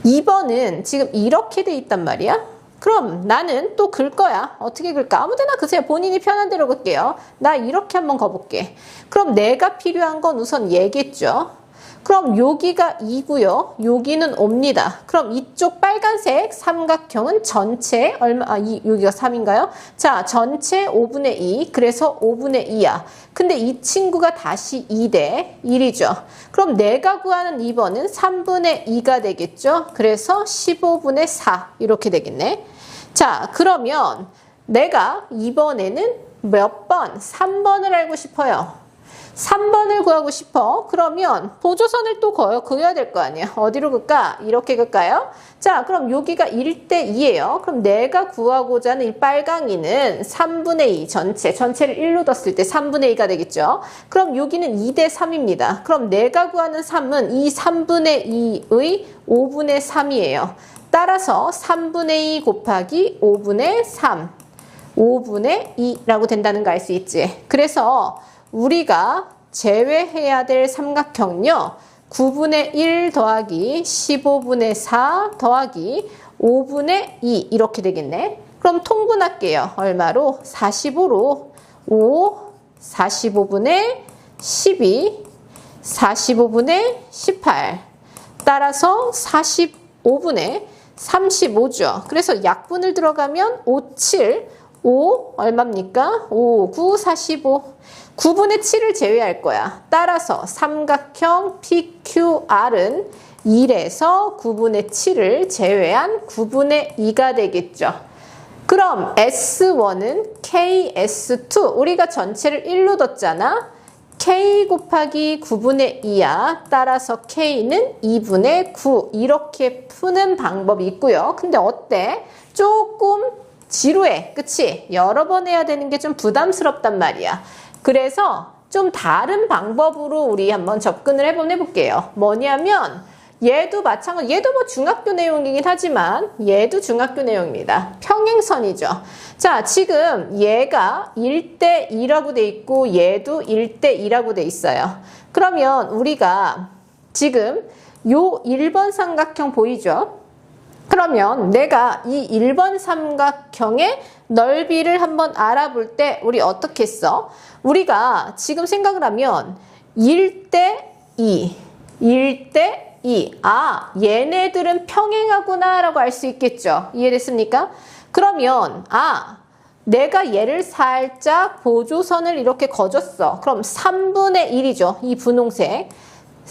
2번은 지금 이렇게 돼 있단 말이야. 그럼 나는 또 글 거야. 어떻게 글까? 아무데나 그세요. 본인이 편한 대로 글게요. 나 이렇게 한번 가볼게. 그럼 내가 필요한 건 우선 얘겠죠. 그럼 여기가 2고요. 여기는 5입니다. 그럼 이쪽 빨간색 삼각형은 전체 얼마? 여기가 3인가요? 자, 전체 5분의 2. 그래서 5분의 2야. 근데 이 친구가 다시 2대 1이죠. 그럼 내가 구하는 2번은 3분의 2가 되겠죠. 그래서 15분의 4 이렇게 되겠네. 자, 그러면 내가 이번에는 몇 번? 3번을 알고 싶어요. 3번을 구하고 싶어. 그러면 보조선을 또 그어야 될 거 아니야. 어디로 글까? 이렇게 글까요? 자, 그럼 여기가 1대 2예요. 그럼 내가 구하고자 하는 이 빨강이는 3분의 2 전체를 1로 뒀을 때 3분의 2가 되겠죠. 그럼 여기는 2대 3입니다. 그럼 내가 구하는 3은 이 3분의 2의 5분의 3이에요. 따라서 3분의 2 곱하기 5분의 3 5분의 2라고 된다는 거 알 수 있지. 그래서 우리가 제외해야 될 삼각형은요. 9분의 1 더하기 15분의 4 더하기 5분의 2 이렇게 되겠네. 그럼 통분할게요. 얼마로? 45로 5, 45분의 12, 45분의 18 따라서 45분의 35죠. 그래서 약분을 들어가면 5, 7, 5 얼마입니까? 5, 9, 45 9분의 7을 제외할 거야. 따라서 삼각형 PQR은 1에서 9분의 7을 제외한 9분의 2가 되겠죠. 그럼 S1은 KS2 우리가 전체를 1로 뒀잖아. K 곱하기 9분의 2야. 따라서 K는 2분의 9 이렇게 푸는 방법이 있고요. 근데 어때? 조금 지루해. 그치? 여러 번 해야 되는 게 좀 부담스럽단 말이야. 그래서 좀 다른 방법으로 우리 한번 접근을 해볼게요. 뭐냐면 얘도 마찬가지, 얘도 뭐 중학교 내용이긴 하지만 얘도 중학교 내용입니다. 평행선이죠. 자, 지금 얘가 1대 2라고 돼 있고 얘도 1대 2라고 돼 있어요. 그러면 우리가 지금 요 1번 삼각형 보이죠? 그러면 내가 이 1번 삼각형의 넓이를 한번 알아볼 때 우리 어떻게 했어? 우리가 지금 생각을 하면 1대 2, 1대 2. 아, 얘네들은 평행하구나 라고 알 수 있겠죠. 이해됐습니까? 그러면 내가 얘를 살짝 보조선을 이렇게 그어줬어. 그럼 3분의 1이죠. 이 분홍색.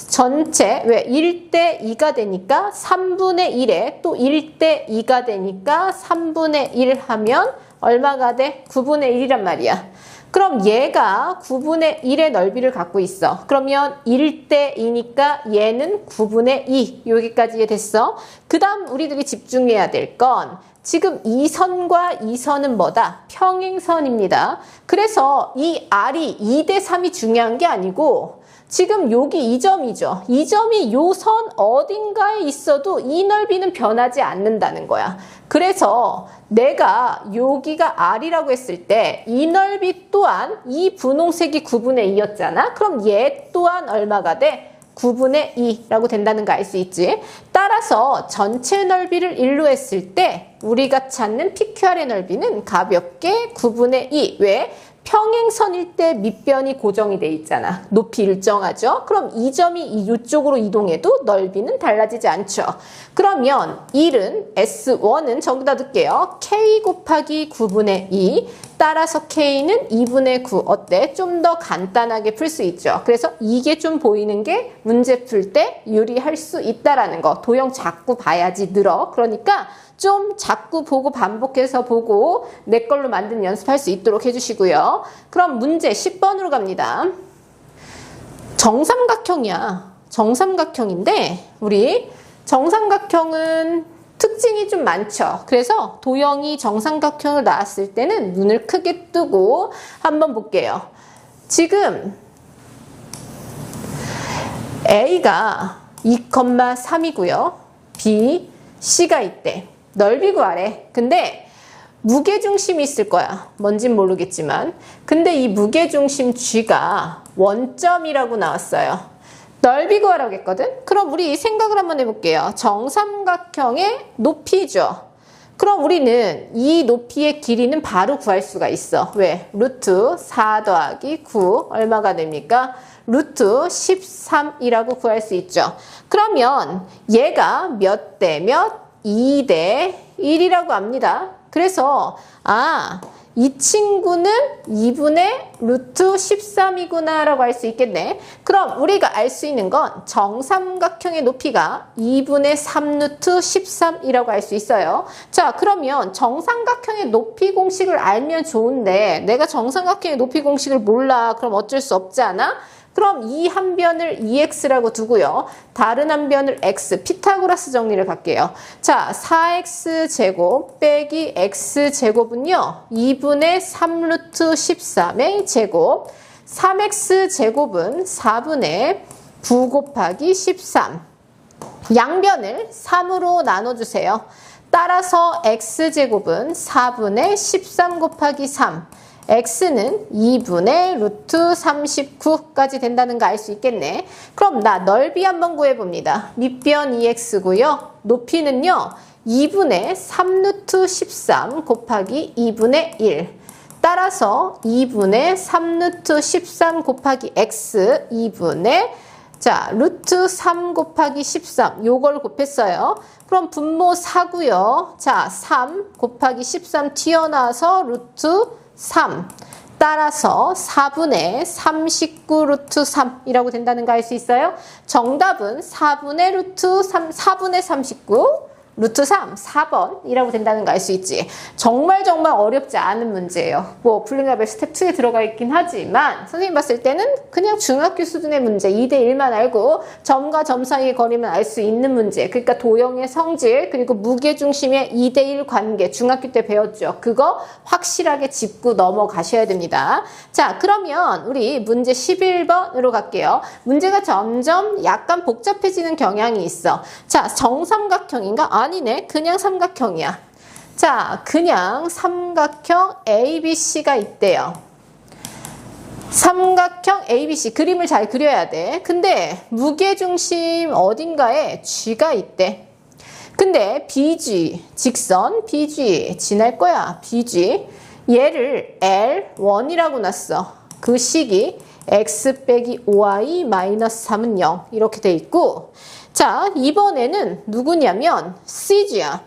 전체 왜 1대 2가 되니까 3분의 1에 또 1대 2가 되니까 3분의 1 하면 얼마가 돼? 9분의 1이란 말이야. 그럼 얘가 9분의 1의 넓이를 갖고 있어. 그러면 1대 2니까 얘는 9분의 2. 여기까지 됐어. 그 다음 우리들이 집중해야 될 건 지금 이 선과 이 선은 뭐다? 평행선입니다. 그래서 이 R이 2대 3이 중요한 게 아니고 지금 여기 이 점이죠. 이 점이 요 선 어딘가에 있어도 이 넓이는 변하지 않는다는 거야. 그래서 내가 여기가 R이라고 했을 때 이 넓이 또한 이 분홍색이 9분의 2였잖아. 그럼 얘 또한 얼마가 돼? 9분의 2라고 된다는 거 알 수 있지? 따라서 전체 넓이를 1로 했을 때 우리가 찾는 PQR의 넓이는 가볍게 9분의 2. 왜? 평행선일 때 밑변이 고정이 돼 있잖아. 높이 일정하죠? 그럼 이 점이 이쪽으로 이동해도 넓이는 달라지지 않죠. 그러면 1은 S1은 저기다 넣을게요. K 곱하기 9분의 2 따라서 K는 2분의 9 어때? 좀 더 간단하게 풀 수 있죠. 그래서 이게 좀 보이는 게 문제 풀 때 유리할 수 있다라는 거. 도형 자꾸 봐야지 늘어. 그러니까 좀 자꾸 보고 반복해서 보고 내 걸로 만든 연습할 수 있도록 해주시고요. 그럼 문제 10번으로 갑니다. 정삼각형이야. 정삼각형인데 우리 정삼각형은 특징이 좀 많죠. 그래서 도형이 정삼각형을 나왔을 때는 눈을 크게 뜨고 한번 볼게요. 지금 A가 2,3이고요. B, C가 있대. 넓이 구하래. 근데 무게중심이 있을 거야. 뭔진 모르겠지만. 근데 이 무게중심 G가 원점이라고 나왔어요. 넓이 구하라고 했거든? 그럼 우리 생각을 한번 해볼게요. 정삼각형의 높이죠. 그럼 우리는 이 높이의 길이는 바로 구할 수가 있어. 왜? 루트 4 더하기 9 얼마가 됩니까? 루트 13이라고 구할 수 있죠. 그러면 얘가 몇 대 몇? 2대 1이라고 합니다. 그래서 이 친구는 2분의 루트 13이구나 라고 할 수 있겠네. 그럼 우리가 알 수 있는 건 정삼각형의 높이가 2분의 3 루트 13이라고 할 수 있어요. 자, 그러면 정삼각형의 높이 공식을 알면 좋은데 내가 정삼각형의 높이 공식을 몰라. 그럼 어쩔 수 없지 않아? 그럼 이 한 변을 2x라고 두고요. 다른 한 변을 x, 피타고라스 정리를 갈게요. 자, 4x제곱 빼기 x제곱은요. 2분의 3 루트 13의 제곱. 3x제곱은 4분의 9 곱하기 13. 양변을 3으로 나눠주세요. 따라서 x제곱은 4분의 13 곱하기 3. x는 2분의 루트 39까지 된다는 거 알 수 있겠네. 그럼 나 넓이 한번 구해봅니다. 밑변 2x고요. 높이는요. 2분의 3 루트 13 곱하기 2분의 1. 따라서 2분의 3 루트 13 곱하기 x 2분의 루트 3 곱하기 13 요걸 곱했어요. 그럼 분모 4고요. 자, 3 곱하기 13 튀어나와서 루트 3 따라서 4분의 39 루트 3이라고 된다는 거 알 수 있어요? 정답은 4분의 루트 3, 4분의 39 루트 3, 4번이라고 된다는 거 알 수 있지. 정말 어렵지 않은 문제예요. 뭐 불링라벨 스텝 2에 들어가 있긴 하지만 선생님 봤을 때는 그냥 중학교 수준의 문제 2대1만 알고 점과 점 사이의 거리만 알 수 있는 문제. 그러니까 도형의 성질 그리고 무게중심의 2대1 관계 중학교 때 배웠죠. 그거 확실하게 짚고 넘어가셔야 됩니다. 자, 그러면 우리 문제 11번으로 갈게요. 문제가 점점 약간 복잡해지는 경향이 있어. 자, 정삼각형인가? 아니네. 그냥 삼각형이야. 자, 그냥 삼각형 ABC가 있대요. 삼각형 ABC 그림을 잘 그려야 돼. 근데 무게중심 어딘가에 G가 있대. 근데 BG 직선 BG 지날 거야. BG 얘를 L1이라고 놨어. 그 식이 x 빼기 5y 마이너스 3은 0 이렇게 돼 있고 자, 이번에는 누구냐면 CG야.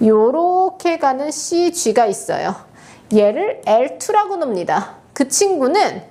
요렇게 가는 CG가 있어요. 얘를 L2라고 놉니다. 그 친구는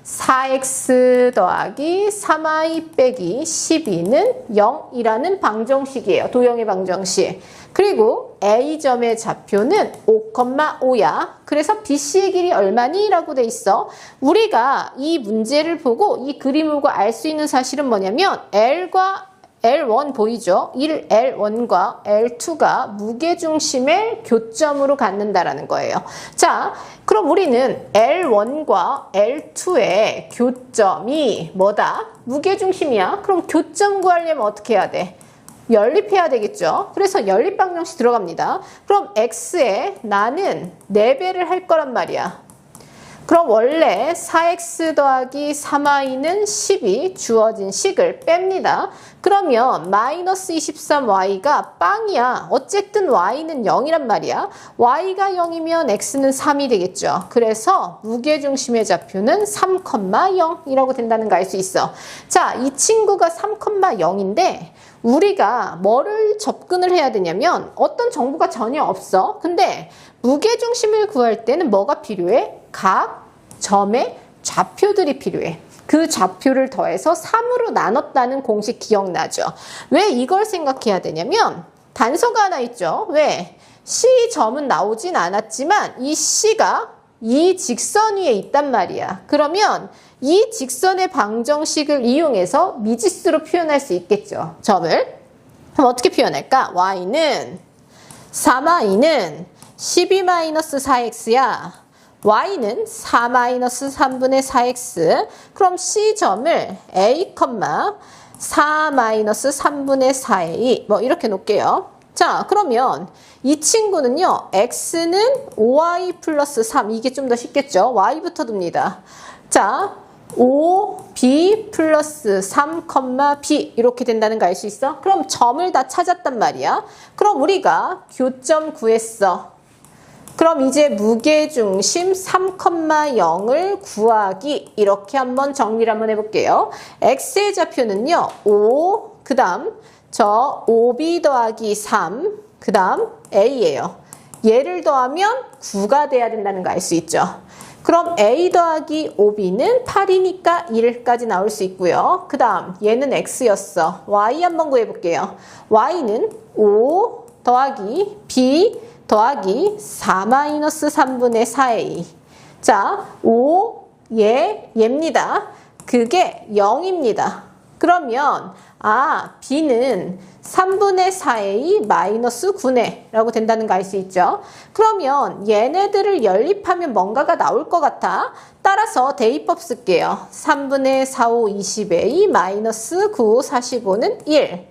4x 더하기 3y 빼기 12는 0이라는 방정식이에요. 도형의 방정식. 그리고 A점의 좌표는 5,5야. 그래서 BC의 길이 얼마니? 라고 돼 있어. 우리가 이 문제를 보고 이 그림을 보고 알 수 있는 사실은 뭐냐면 L1 보이죠? 1L1과 L2가 무게중심의 교점으로 갖는다라는 거예요. 자, 그럼 우리는 L1과 L2의 교점이 뭐다? 무게중심이야. 그럼 교점 구하려면 어떻게 해야 돼? 연립해야 되겠죠. 그래서 연립 방정식 들어갑니다. 그럼 X에 나는 4배를 할 거란 말이야. 그럼 원래 4x 더하기 3y는 10이 주어진 식을 뺍니다. 그러면 마이너스 23y가 빵이야. 어쨌든 y는 0이란 말이야. y가 0이면 x는 3이 되겠죠. 그래서 무게중심의 좌표는 3,0이라고 된다는 거 알 수 있어. 자, 이 친구가 3,0인데 우리가 뭐를 접근을 해야 되냐면 어떤 정보가 전혀 없어. 근데 무게중심을 구할 때는 뭐가 필요해? 각 점의 좌표들이 필요해. 그 좌표를 더해서 3으로 나눴다는 공식 기억나죠? 왜 이걸 생각해야 되냐면 단서가 하나 있죠. 왜? C점은 나오진 않았지만 이 C가 이 직선 위에 있단 말이야. 그러면 이 직선의 방정식을 이용해서 미지수로 표현할 수 있겠죠. 점을. 그럼 어떻게 표현할까? y는 3y는 12-4x야. y는 4-3분의 4x. 그럼 C점을 a, 4-3분의 4a 뭐 이렇게 놓을게요. 자, 그러면 이 친구는요, x는 5y 플러스 3. 이게 좀 더 쉽겠죠? y부터 둡니다. 자, 5b 플러스 3, b 이렇게 된다는 거 알 수 있어? 그럼 점을 다 찾았단 말이야. 그럼 우리가 교점 구했어. 그럼 이제 무게중심 3,0을 구하기. 이렇게 한번 정리를 한번 해볼게요. x의 좌표는요, 5, 그 다음 저 5b 더하기 3, 그 다음 a예요. 얘를 더하면 9가 돼야 된다는 거 알 수 있죠. 그럼 a 더하기 5b는 8이니까 1까지 나올 수 있고요. 그 다음 얘는 x였어. y 한번 구해볼게요. y는 5 더하기 b 더하기 4 마이너스 3분의 4a. 자, 5, 얘입니다. 그게 0입니다. 그러면 b는 3분의 4a 마이너스 9네 라고 된다는 거 알 수 있죠. 그러면 얘네들을 연립하면 뭔가가 나올 것 같아. 따라서 대입법 쓸게요. 3분의 4, 5, 20a 마이너스 9, 45는 1.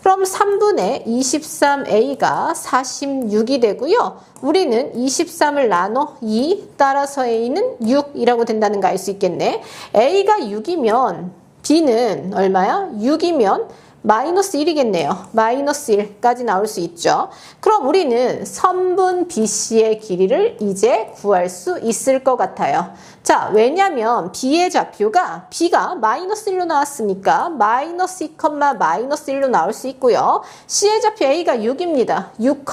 그럼 3분의 23a가 46이 되고요. 우리는 23을 나눠 2, 따라서 a는 6이라고 된다는 거 알 수 있겠네. a가 6이면 b는 얼마야? 6이면 마이너스 1이겠네요. 마이너스 1까지 나올 수 있죠. 그럼 우리는 선분 BC의 길이를 이제 구할 수 있을 것 같아요. 자, 왜냐면 B의 좌표가 B가 마이너스 1로 나왔으니까 마이너스 2, 마이너스 1로 나올 수 있고요. C의 좌표 A가 6입니다. 6,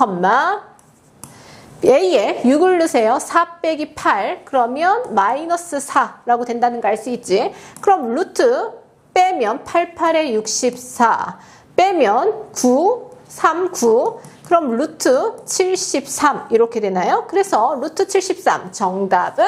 A에 6을 넣으세요. 4 빼기 8 그러면 마이너스 4라고 된다는 거 알 수 있지. 그럼 루트 빼면 88에 64 빼면 9, 3, 9 그럼 루트 73 이렇게 되나요? 그래서 루트 73 정답은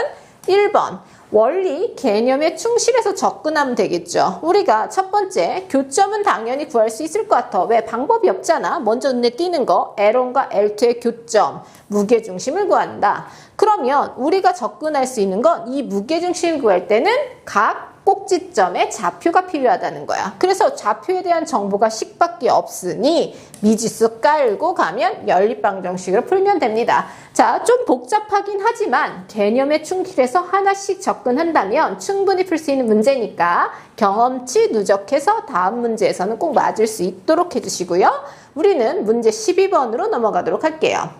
1번. 원리 개념에 충실해서 접근하면 되겠죠. 우리가 첫 번째 교점은 당연히 구할 수 있을 것 같아. 왜? 방법이 없잖아. 먼저 눈에 띄는 거 L1과 L2의 교점, 무게중심을 구한다. 그러면 우리가 접근할 수 있는 건 이 무게중심을 구할 때는 각 꼭지점에 좌표가 필요하다는 거야. 그래서 좌표에 대한 정보가 10밖에 없으니 미지수 깔고 가면 연립방정식으로 풀면 됩니다. 자, 좀 복잡하긴 하지만 개념에 충실해서 하나씩 접근한다면 충분히 풀 수 있는 문제니까 경험치 누적해서 다음 문제에서는 꼭 맞을 수 있도록 해주시고요. 우리는 문제 12번으로 넘어가도록 할게요.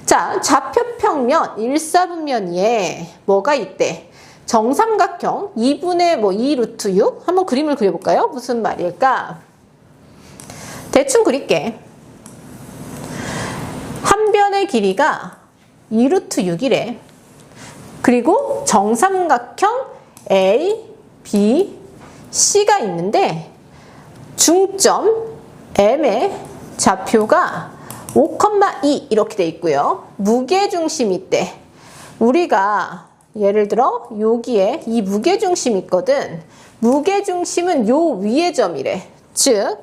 자, 좌표평면 1사분면에 뭐가 있대? 정삼각형 2분의 2 루트 6 한번 그림을 그려볼까요? 무슨 말일까? 대충 그릴게. 한 변의 길이가 2 루트 6이래. 그리고 정삼각형 A, B, C가 있는데 중점 M의 좌표가 5,2 이렇게 돼 있고요. 무게중심이 있대. 우리가 예를 들어 여기에 이 무게중심이 있거든. 무게중심은 요 위의 점이래. 즉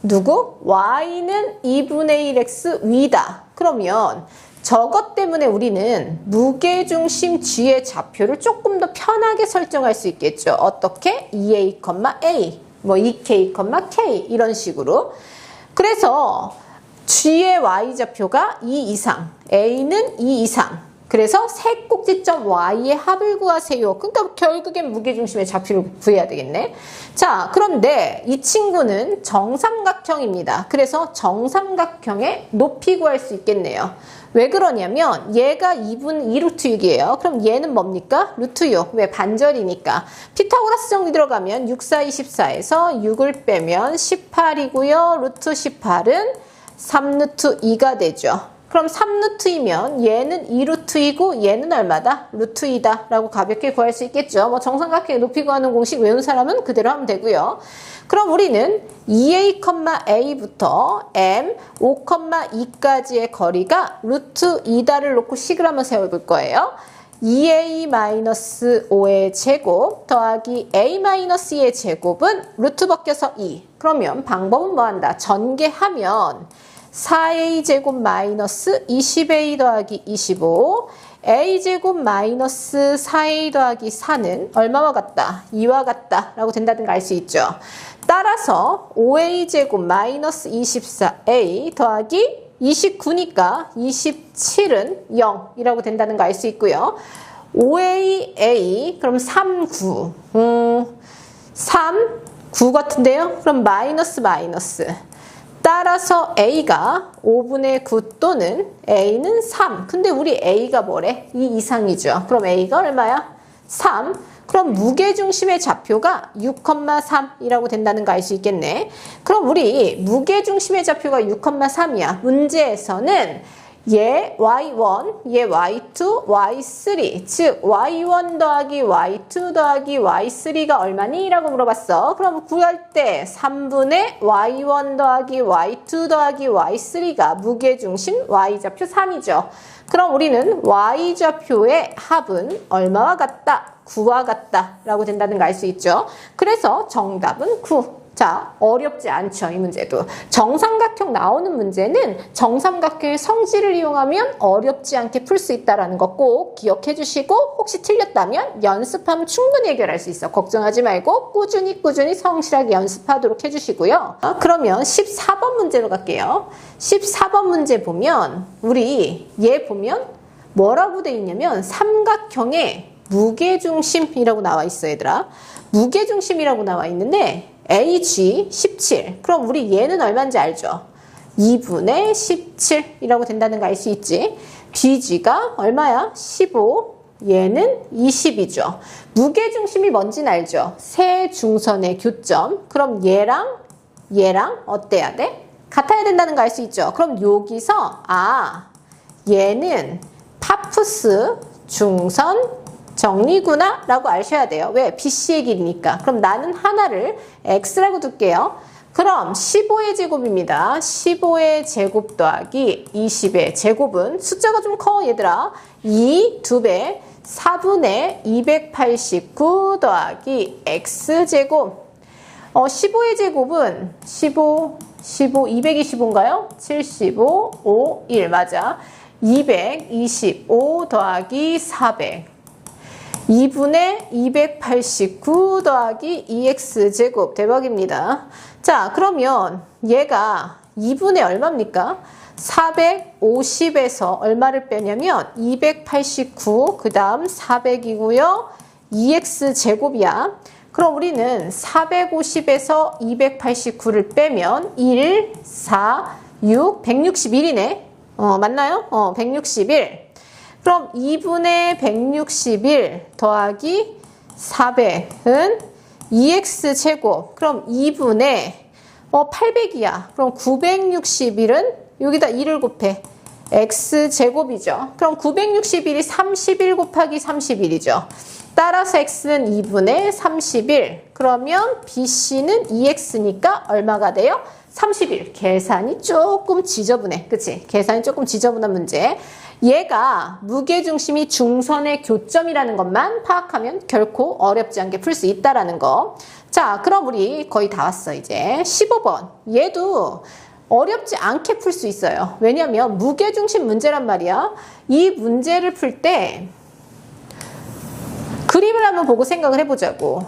누구? y는 2분의 1x 위다. 그러면 저것 때문에 우리는 무게중심 g의 좌표를 조금 더 편하게 설정할 수 있겠죠. 어떻게? 2a, a, 2k, k 이런 식으로. 그래서 g의 y좌표가 2 이상, a는 2 이상. 그래서 세 꼭지점 Y의 합을 구하세요. 그러니까 결국엔 무게중심의 좌표를 구해야 되겠네. 자, 그런데 이 친구는 정삼각형입니다. 그래서 정삼각형의 높이 구할 수 있겠네요. 왜 그러냐면 얘가 2 루트 6이에요. 그럼 얘는 뭡니까? 루트 6. 왜? 반절이니까. 피타고라스 정리 들어가면 6, 4, 24에서 6을 빼면 18이고요. 루트 18은 3 루트 2가 되죠. 그럼 3루트이면 얘는 2루트이고 얘는 얼마다? 루트 2다 라고 가볍게 구할 수 있겠죠. 정삼각형의 높이 구하는 공식 외운 사람은 그대로 하면 되고요. 그럼 우리는 2a, a부터 m 5,2까지의 거리가 루트 2다를 놓고 식을 한번 세워볼 거예요. 2a-5의 제곱 더하기 a-2의 제곱은 루트 벗겨서 2. 그러면 방법은 뭐한다? 전개하면 4a 제곱 마이너스 20a 더하기 25 a제곱 마이너스 4a 더하기 4는 얼마와 같다? 2와 같다 라고 된다는 걸 알 수 있죠. 따라서 5a제곱 마이너스 24a 더하기 29니까 27은 0이라고 된다는 거 알 수 있고요. 5aa 그럼 3, 9 3, 9 같은데요? 그럼 마이너스 따라서 a가 5분의 9 또는 a는 3. 근데 우리 a가 뭐래? 2 이상이죠. 그럼 a가 얼마야? 3. 그럼 무게중심의 좌표가 6,3이라고 된다는 거 알 수 있겠네. 그럼 우리 무게중심의 좌표가 6,3이야. 문제에서는 얘 y1, 얘 y2, y3 즉 y1 더하기 y2 더하기 y3가 얼마니? 라고 물어봤어. 그럼 구할 때 3분의 y1 더하기 y2 더하기 y3가 무게중심 y좌표 3이죠. 그럼 우리는 y좌표의 합은 얼마와 같다? 9와 같다 라고 된다는 걸 알 수 있죠. 그래서 정답은 9. 자, 어렵지 않죠, 이 문제도. 정삼각형 나오는 문제는 정삼각형의 성질을 이용하면 어렵지 않게 풀 수 있다는 거 꼭 기억해 주시고, 혹시 틀렸다면 연습하면 충분히 해결할 수 있어. 걱정하지 말고 꾸준히 성실하게 연습하도록 해주시고요. 그러면 14번 문제로 갈게요. 14번 문제 보면 우리 얘 보면 뭐라고 돼 있냐면 삼각형의 무게중심이라고 나와 있어, 얘들아. 무게중심이라고 나와 있는데 AG 17. 그럼 우리 얘는 얼마인지 알죠? 2분의 17이라고 된다는 거 알 수 있지? BG가 얼마야? 15. 얘는 20이죠. 무게중심이 뭔지는 알죠? 세 중선의 교점. 그럼 얘랑 어때야 돼? 같아야 된다는 거 알 수 있죠? 그럼 여기서 얘는 파푸스 중선 정리구나 라고 아셔야 돼요. 왜? BC의 길이니까. 그럼 나는 하나를 X라고 둘게요. 그럼 15의 제곱입니다. 15의 제곱 더하기 20의 제곱은 숫자가 좀 커, 얘들아. 2, 2배, 4분의 289 더하기 X제곱. 15의 제곱은 15, 225인가요? 75, 5, 1 맞아. 225 더하기 400. 2분의 289 더하기 2x제곱. 대박입니다. 자, 그러면 얘가 2분의 얼마입니까? 450에서 얼마를 빼냐면 289, 그 다음 400이고요. 2x제곱이야. 그럼 우리는 450에서 289를 빼면 1, 4, 6, 161이네. 맞나요? 161. 그럼 2분의 161 더하기 400은 2x제곱. 그럼 2분의 800이야. 그럼 961은 여기다 1을 곱해. x제곱이죠. 그럼 961이 31 곱하기 31이죠. 따라서 x는 2분의 31. 그러면 bc는 2x니까 얼마가 돼요? 31. 계산이 조금 지저분해. 그치? 계산이 조금 지저분한 문제. 얘가 무게중심이 중선의 교점이라는 것만 파악하면 결코 어렵지 않게 풀 수 있다라는 거. 자, 그럼 우리 거의 다 왔어, 이제. 15번. 얘도 어렵지 않게 풀 수 있어요. 왜냐면 무게중심 문제란 말이야. 이 문제를 풀 때 그림을 한번 보고 생각을 해보자고.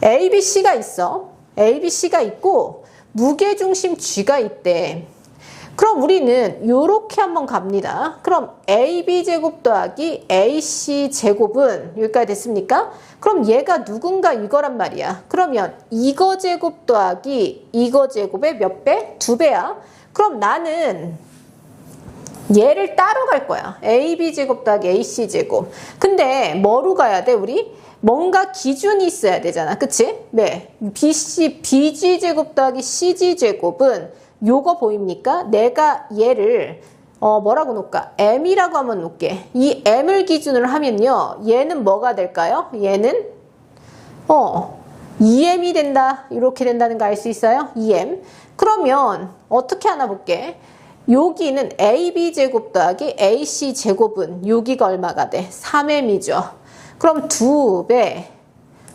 ABC가 있어. ABC가 있고 무게중심 G가 있대. 그럼 우리는 요렇게 한번 갑니다. 그럼 AB제곱 더하기 AC제곱은 여기까지 됐습니까? 그럼 얘가 누군가 이거란 말이야. 그러면 이거 제곱 더하기 이거 제곱의 몇 배? 2배야. 그럼 나는 얘를 따로 갈 거야. AB제곱 더하기 AC제곱. 근데 뭐로 가야 돼, 우리? 뭔가 기준이 있어야 되잖아. 그치? 네. BG제곱 더하기 CG제곱은 요거 보입니까? 내가 얘를 뭐라고 놓을까? M이라고 한번 놓을게. 이 M을 기준으로 하면요. 얘는 뭐가 될까요? 얘는 2M이 된다. 이렇게 된다는 거 알 수 있어요? 2M. 그러면 어떻게 하나 볼게. 여기는 AB제곱 더하기 AC제곱은 여기가 얼마가 돼? 3M이죠. 그럼 2배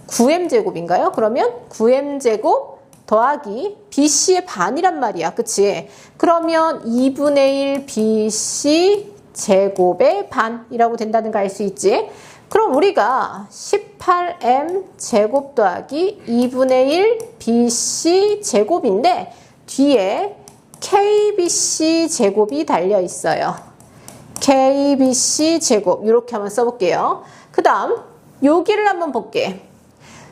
9M제곱인가요? 그러면 9M제곱 더하기 BC의 반이란 말이야. 그치? 그러면 2분의 1 BC 제곱의 반이라고 된다는 거 알 수 있지? 그럼 우리가 18m 제곱 더하기 2분의 1 bc 제곱인데 뒤에 kbc 제곱이 달려 있어요. kbc 제곱 이렇게 한번 써볼게요. 그 다음 여기를 한번 볼게.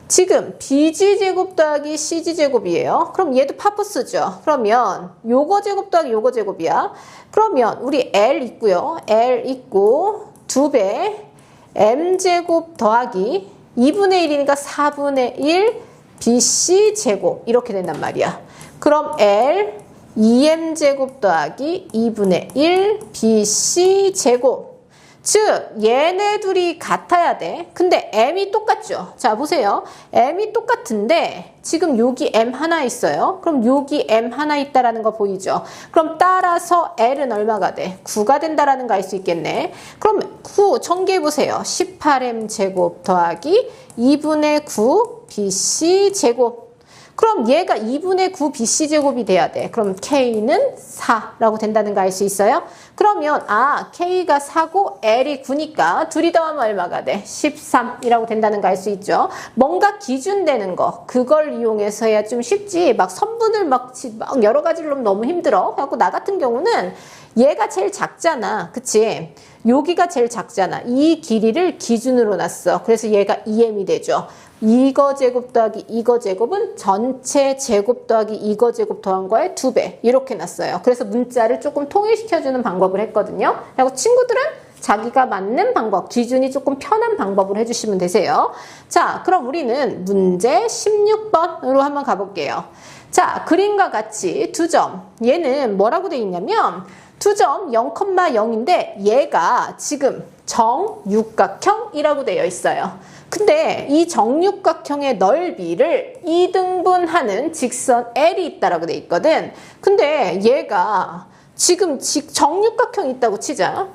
지금 bg 제곱 더하기 cg 제곱이에요. 그럼 얘도 파푸스죠. 그러면 요거 제곱 더하기 요거 제곱이야. 그러면 우리 L 있고요. L 있고 2배 m 제곱 더하기 2분의 1이니까 4분의 1 bc 제곱 이렇게 된단 말이야. 그럼 L 2m 제곱 더하기 2분의 1 bc 제곱. 즉 얘네 둘이 같아야 돼. 근데 m이 똑같죠. 자 보세요. m이 똑같은데 지금 여기 m 하나 있어요. 그럼 여기 m 하나 있다라는 거 보이죠. 그럼 따라서 l은 얼마가 돼? 9가 된다라는 거 알 수 있겠네. 그럼 9 전개해 보세요. 18m 제곱 더하기 2분의 9 bc 제곱. 그럼 얘가 2분의 9 bc 제곱이 돼야 돼. 그럼 k는 4라고 된다는 거 알 수 있어요? 그러면 k가 4고 l이 9니까 둘이 더하면 얼마가 돼? 13이라고 된다는 거 알 수 있죠? 뭔가 기준 되는 거 그걸 이용해서 해야 좀 쉽지 막 선분을 막 여러 가지로 하면 너무 힘들어. 그래갖고 나 같은 경우는 얘가 제일 작잖아. 그치? 여기가 제일 작잖아. 이 길이를 기준으로 놨어. 그래서 얘가 2m이 되죠. 이거 제곱 더하기 이거 제곱은 전체 제곱 더하기 이거 제곱 더한 거의 2배 이렇게 놨어요. 그래서 문자를 조금 통일시켜주는 방법을 했거든요. 그리고 친구들은 자기가 맞는 방법, 기준이 조금 편한 방법을 해주시면 되세요. 자, 그럼 우리는 문제 16번으로 한번 가볼게요. 자, 그림과 같이 두 점. 얘는 뭐라고 되어 있냐면 두 점 0,0인데 얘가 지금 정육각형이라고 되어 있어요. 근데 이 정육각형의 넓이를 2등분하는 직선 L이 있다라고 돼 있거든. 근데 얘가 지금 정육각형이 있다고 치자.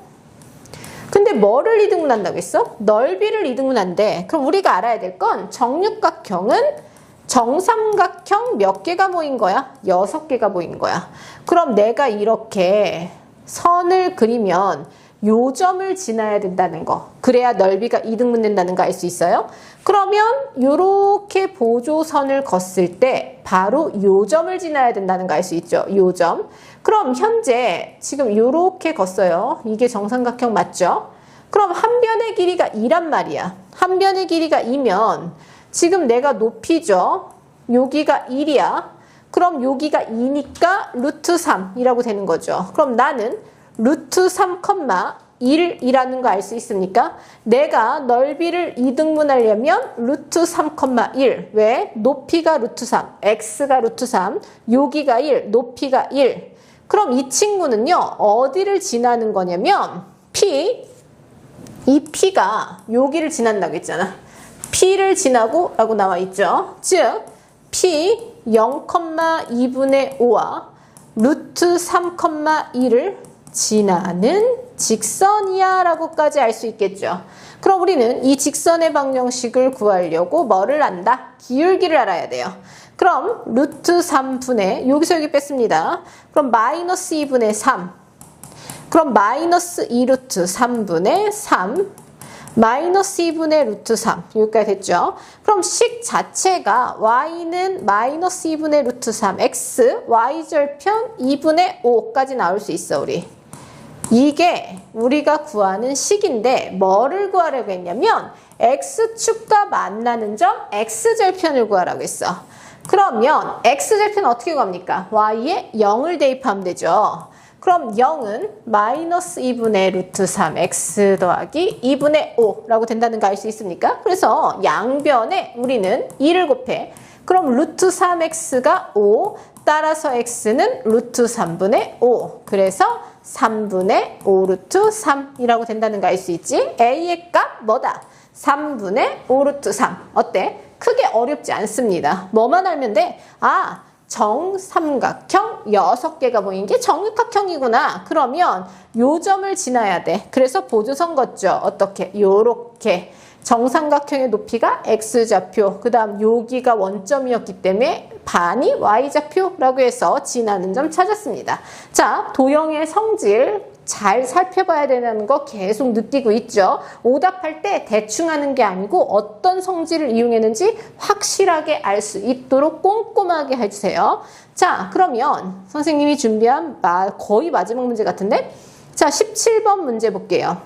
근데 뭐를 2등분한다고 했어? 넓이를 2등분한대. 그럼 우리가 알아야 될 건 정육각형은 정삼각형 몇 개가 모인 거야? 6개가 모인 거야. 그럼 내가 이렇게 선을 그리면 요 점을 지나야 된다는 거. 그래야 넓이가 2등분 된다는 거 알 수 있어요? 그러면 요렇게 보조선을 걷을 때 바로 요 점을 지나야 된다는 거 알 수 있죠? 요 점. 그럼 현재 지금 요렇게 걷어요. 이게 정삼각형 맞죠? 그럼 한 변의 길이가 2란 말이야. 한 변의 길이가 2면 지금 내가 높이죠? 여기가 1이야. 그럼 여기가 2니까 루트 3이라고 되는 거죠. 그럼 나는 루트 3,1이라는 거 알 수 있습니까? 내가 넓이를 2등분하려면 루트 3,1. 왜? 높이가 루트 3, x가 루트 3, 여기가 1, 높이가 1. 그럼 이 친구는요, 어디를 지나는 거냐면 이 p가 여기를 지난다고 했잖아. p를 지나고 라고 나와 있죠. 즉 p 0,2분의 5와 루트 3,1을 지나는 직선이야 라고까지 알 수 있겠죠. 그럼 우리는 이 직선의 방정식을 구하려고 뭐를 안다? 기울기를 알아야 돼요. 그럼 루트 3분의 여기서 여기 뺐습니다. 그럼 마이너스 2분의 3. 그럼 마이너스 2루트 3분의 3 마이너스 2분의 루트 3 여기까지 됐죠. 그럼 식 자체가 y는 마이너스 2분의 루트 3 x y절편 2분의 5까지 나올 수 있어. 우리 이게 우리가 구하는 식인데 뭐를 구하려고 했냐면 x축과 만나는 점 x절편을 구하라고 했어. 그러면 x절편 어떻게 구합니까? y에 0을 대입하면 되죠. 그럼 0은 마이너스 2분의 루트 3 x 더하기 2분의 5라고 된다는 거 알 수 있습니까? 그래서 양변에 우리는 2를 곱해. 그럼 루트 3x가 5, 따라서 x는 루트 3분의 5. 그래서 3분의 5 루트 3이라고 된다는 거 알 수 있지? a의 값 뭐다? 3분의 5 루트 3. 어때? 크게 어렵지 않습니다. 뭐만 알면 돼? 정삼각형 6개가 보이는 게 정육각형이구나. 그러면 요 점을 지나야 돼. 그래서 보조선 걷죠. 어떻게? 요렇게. 정삼각형의 높이가 x좌표, 그 다음 여기가 원점이었기 때문에 반이 y좌표라고 해서 지나는 점 찾았습니다. 자, 도형의 성질 잘 살펴봐야 되는 거 계속 느끼고 있죠. 오답할 때 대충 하는 게 아니고 어떤 성질을 이용했는지 확실하게 알 수 있도록 꼼꼼하게 해주세요. 자, 그러면 선생님이 준비한 거의 마지막 문제 같은데? 자, 17번 문제 볼게요.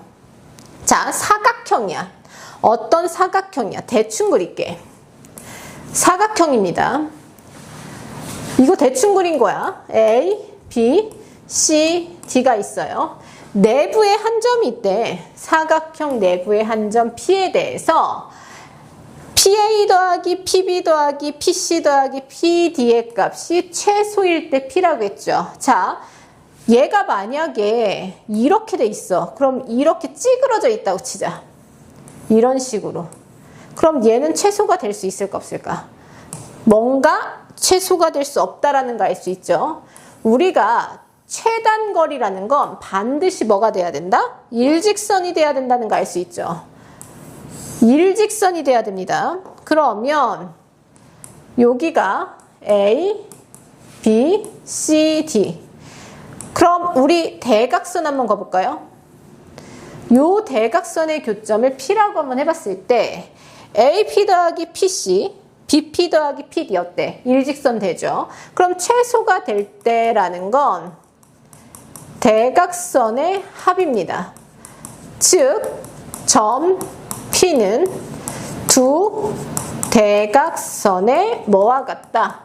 자, 사각형이야. 어떤 사각형이야? 대충 그릴게. 사각형입니다. 이거 대충 그린 거야. A, B, C, D가 있어요. 내부에 한 점이 있대. 사각형 내부의 한 점 P에 대해서 PA 더하기 PB 더하기 PC 더하기 PD의 값이 최소일 때 P라고 했죠. 자, 얘가 만약에 이렇게 돼 있어. 그럼 이렇게 찌그러져 있다고 치자. 이런 식으로. 그럼 얘는 최소가 될 수 있을까 없을까? 뭔가 최소가 될 수 없다라는 거 알 수 있죠. 우리가 최단거리라는 건 반드시 뭐가 돼야 된다? 일직선이 돼야 된다는 거 알 수 있죠. 일직선이 돼야 됩니다. 그러면 여기가 A, B, C, D. 그럼 우리 대각선 한번 가볼까요? 요 대각선의 교점을 P라고 한번 해봤을 때 AP 더하기 PC, BP 더하기 PD 어때? 일직선 되죠? 그럼 최소가 될 때라는 건 대각선의 합입니다. 즉, 점 P는 두 대각선의 뭐와 같다?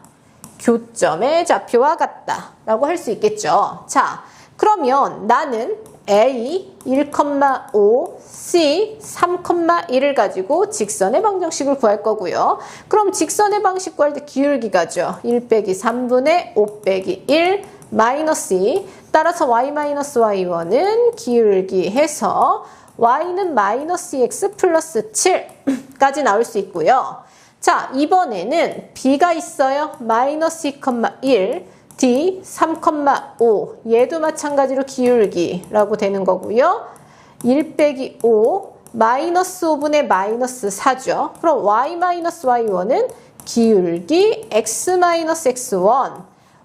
교점의 좌표와 같다 라고 할 수 있겠죠. 자, 그러면 나는 A 1,5, C 3,1을 가지고 직선의 방정식을 구할 거고요. 그럼 직선의 방식 구할 때 기울기가죠. 1 빼기 3분의 5 빼기 1 마이너스 2. 따라서 y-y1은 기울기 해서 y는 마이너스 x 플러스 7까지 나올 수 있고요. 자, 이번에는 b가 있어요. 마이너스 2,1, d 3,5. 얘도 마찬가지로 기울기라고 되는 거고요. 1 빼기 5, 마이너스 5분의 마이너스 4죠. 그럼 y-y1은 기울기 x-x1.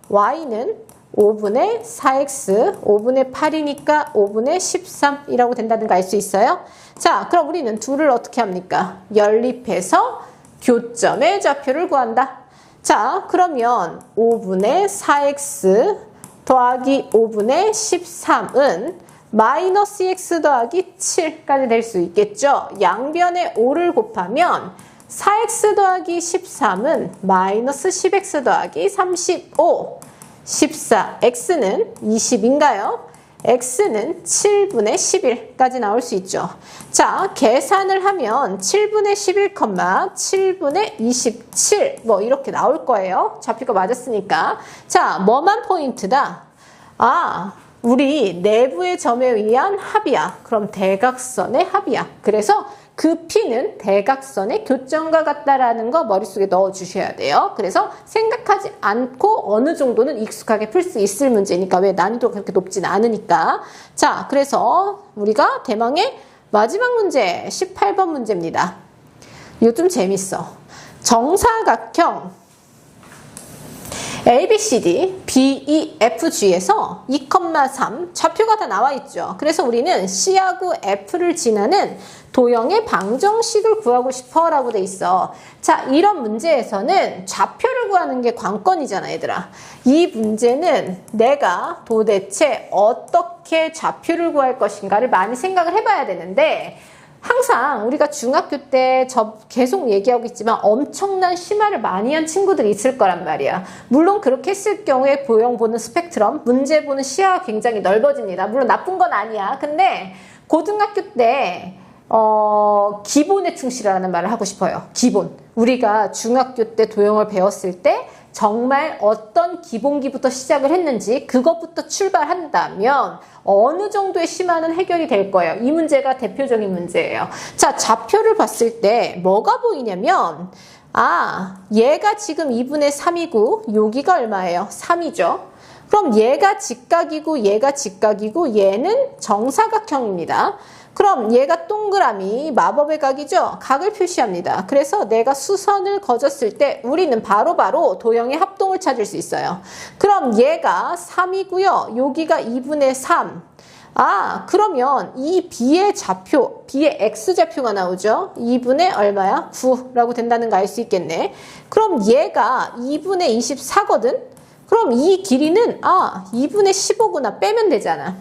y는 5분의 4x, 5분의 8이니까 5분의 13이라고 된다는 거 알 수 있어요? 자, 그럼 우리는 둘을 어떻게 합니까? 연립해서 교점의 좌표를 구한다. 자, 그러면 5분의 4x 더하기 5분의 13은 마이너스 x 더하기 7까지 될 수 있겠죠? 양변에 5를 곱하면 4x 더하기 13은 마이너스 10x 더하기 35. 14, x는 20인가요? x는 7분의 11까지 나올 수 있죠. 자, 계산을 하면 7분의 11, 7분의 27 뭐 이렇게 나올 거예요. 좌표가 맞았으니까. 자, 뭐만 포인트다? 아, 우리 내부의 점에 의한 합이야. 그럼 대각선의 합이야. 그래서 그 P는 대각선의 교점과 같다라는 거 머릿속에 넣어주셔야 돼요. 그래서 생각하지 않고 어느 정도는 익숙하게 풀 수 있을 문제니까, 왜 난이도가 그렇게 높진 않으니까. 자, 그래서 우리가 대망의 마지막 문제 18번 문제입니다. 이거 좀 재밌어. 정사각형 ABCD, BEFG에서 2,3 좌표가 다 나와 있죠. 그래서 우리는 C하고 F를 지나는 도형의 방정식을 구하고 싶어 라고 돼 있어. 자, 이런 문제에서는 좌표를 구하는 게 관건이잖아, 얘들아. 이 문제는 내가 도대체 어떻게 좌표를 구할 것인가를 많이 생각을 해봐야 되는데, 항상 우리가 중학교 때 계속 얘기하고 있지만 엄청난 심화를 많이 한 친구들이 있을 거란 말이야. 물론 그렇게 했을 경우에 도형 보는 스펙트럼, 문제 보는 시야가 굉장히 넓어집니다. 물론 나쁜 건 아니야. 근데 고등학교 때 기본에 충실하라는 말을 하고 싶어요. 기본. 우리가 중학교 때 도형을 배웠을 때 정말 어떤 기본기부터 시작을 했는지 그것부터 출발한다면 어느 정도의 심화는 해결이 될 거예요. 이 문제가 대표적인 문제예요. 자, 좌표를 봤을 때 뭐가 보이냐면, 아, 얘가 지금 2분의 3이고 여기가 얼마예요? 3이죠. 그럼 얘가 직각이고 얘가 직각이고 얘는 정사각형입니다. 그럼 얘가 동그라미, 마법의 각이죠? 각을 표시합니다. 그래서 내가 수선을 그었을 때 우리는 바로바로 도형의 합동을 찾을 수 있어요. 그럼 얘가 3이고요. 여기가 2분의 3. 아, 그러면 이 B의 좌표, B의 X좌표가 나오죠? 2분의 얼마야? 9라고 된다는 거 알 수 있겠네. 그럼 얘가 2분의 24거든? 그럼 이 길이는 2분의 15구나. 빼면 되잖아.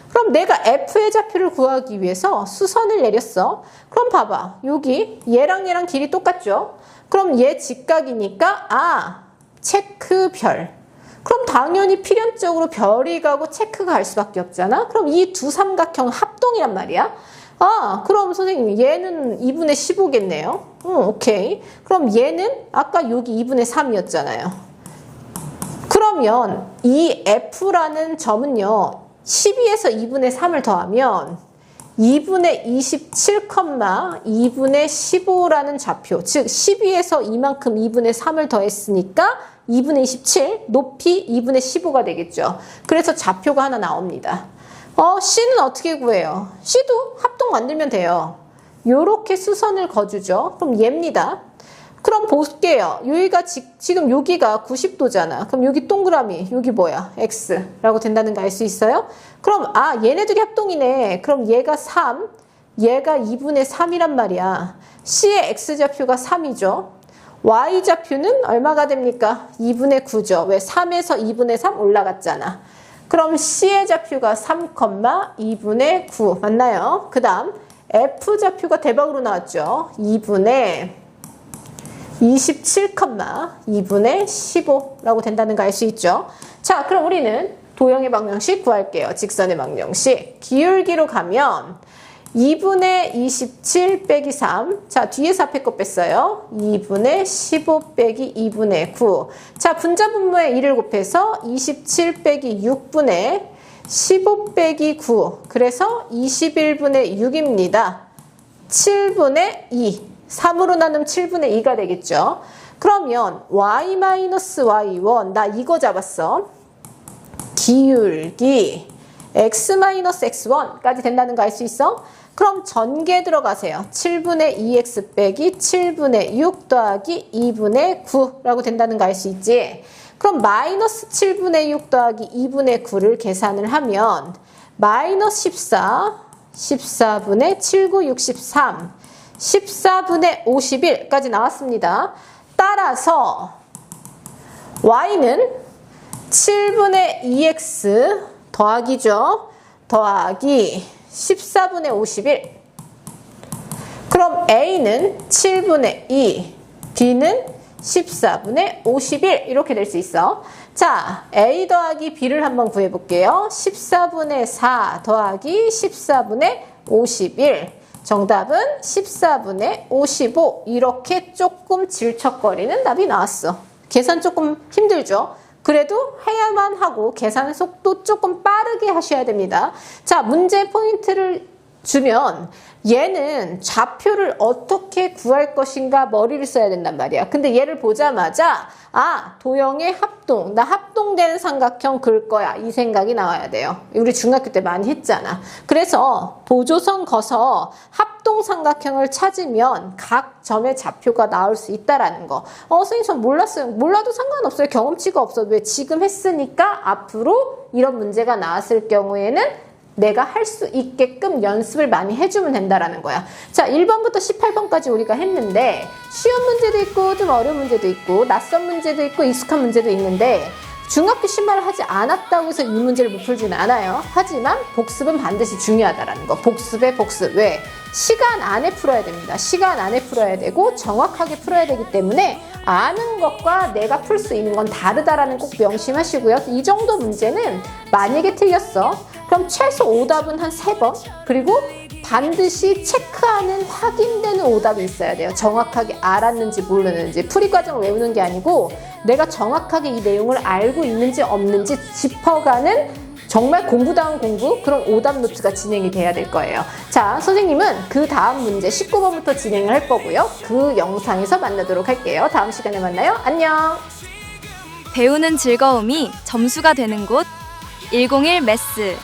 그럼 내가 F의 좌표를 구하기 위해서 수선을 내렸어. 그럼 봐봐. 여기 얘랑 길이 똑같죠? 그럼 얘 직각이니까 체크별. 그럼 당연히 필연적으로 별이 가고 체크가 갈 수밖에 없잖아. 그럼 이 두 삼각형 합동이란 말이야. 그럼 선생님 얘는 2분의 15겠네요. 오케이. 그럼 얘는 아까 여기 2분의 3이었잖아요. 그러면 이 F라는 점은요. 12에서 2분의 3을 더하면 2분의 27, 2분의 15라는 좌표, 즉 12에서 이만큼 2분의 3을 더했으니까 2분의 27, 높이 2분의 15가 되겠죠. 그래서 좌표가 하나 나옵니다. C는 어떻게 구해요? C도 합동 만들면 돼요. 요렇게 수선을 그어주죠. 그럼 얘입니다. 그럼 볼게요. 여기가 지금 여기가 90도잖아. 그럼 여기 동그라미, 여기 뭐야? X라고 된다는 거 알 수 있어요? 그럼 얘네들이 합동이네. 그럼 얘가 3, 얘가 2분의 3이란 말이야. C의 X좌표가 3이죠. Y좌표는 얼마가 됩니까? 2분의 9죠. 왜? 3에서 2분의 3 올라갔잖아. 그럼 C의 좌표가 3, 2분의 9 맞나요? 그 다음 F좌표가 대박으로 나왔죠. 2분의 27, 2분의 15라고 된다는 거 알 수 있죠. 자, 그럼 우리는 도형의 방정식 구할게요. 직선의 방정식. 기울기로 가면 2분의 27 빼기 3. 자, 뒤에서 앞에 거 뺐어요. 2분의 15 빼기 2분의 9. 자, 분자분모에 1을 곱해서 27 빼기 6분의 15 빼기 9. 그래서 21분의 6입니다. 7분의 2. 3으로 나누면 7분의 2가 되겠죠. 그러면 y-y1 나 이거 잡았어. 기울기 x-x1까지 된다는 거 알 수 있어? 그럼 전개 들어가세요. 7분의 2x 빼기 7분의 6 더하기 2분의 9라고 된다는 거 알 수 있지? 그럼 마이너스 7분의 6 더하기 2분의 9를 계산을 하면 마이너스 14, 14분의 7, 9, 63, 14분의 51까지 나왔습니다. 따라서 y는 7분의 2x 더하기죠. 더하기 14분의 51. 그럼 a는 7분의 2, b는 14분의 51 이렇게 될 수 있어. 자, a 더하기 b를 한번 구해볼게요. 14분의 4 더하기 14분의 51. 정답은 14분의 55 이렇게 조금 질척거리는 답이 나왔어. 계산 조금 힘들죠? 그래도 해야만 하고 계산 속도 조금 빠르게 하셔야 됩니다. 자, 문제 포인트를 주면 얘는 좌표를 어떻게 구할 것인가 머리를 써야 된단 말이야. 근데 얘를 보자마자 도형의 합동, 나 합동된 삼각형 그을 거야 이 생각이 나와야 돼요. 우리 중학교 때 많이 했잖아. 그래서 보조선 그어서 합동 삼각형을 찾으면 각 점의 좌표가 나올 수 있다라는 거. 선생님 전 몰랐어요. 몰라도 상관없어요. 경험치가 없어. 왜? 지금 했으니까 앞으로 이런 문제가 나왔을 경우에는 내가 할 수 있게끔 연습을 많이 해주면 된다라는 거야. 자, 1번부터 18번까지 우리가 했는데 쉬운 문제도 있고 좀 어려운 문제도 있고 낯선 문제도 있고 익숙한 문제도 있는데 중학교 신발을 하지 않았다고 해서 이 문제를 못 풀지는 않아요. 하지만 복습은 반드시 중요하다라는 거. 복습의 복습. 왜? 시간 안에 풀어야 됩니다. 시간 안에 풀어야 되고 정확하게 풀어야 되기 때문에 아는 것과 내가 풀 수 있는 건 다르다라는 꼭 명심하시고요. 이 정도 문제는 만약에 틀렸어. 그럼 최소 오답은 한 3번. 그리고 반드시 체크하는 확인되는 오답이 있어야 돼요. 정확하게 알았는지 모르는지. 풀이 과정을 외우는 게 아니고 내가 정확하게 이 내용을 알고 있는지 없는지 짚어가는 정말 공부다운 공부, 그런 오답 노트가 진행이 돼야 될 거예요. 자, 선생님은 그 다음 문제 19번부터 진행을 할 거고요. 그 영상에서 만나도록 할게요. 다음 시간에 만나요. 안녕. 배우는 즐거움이 점수가 되는 곳 101 매스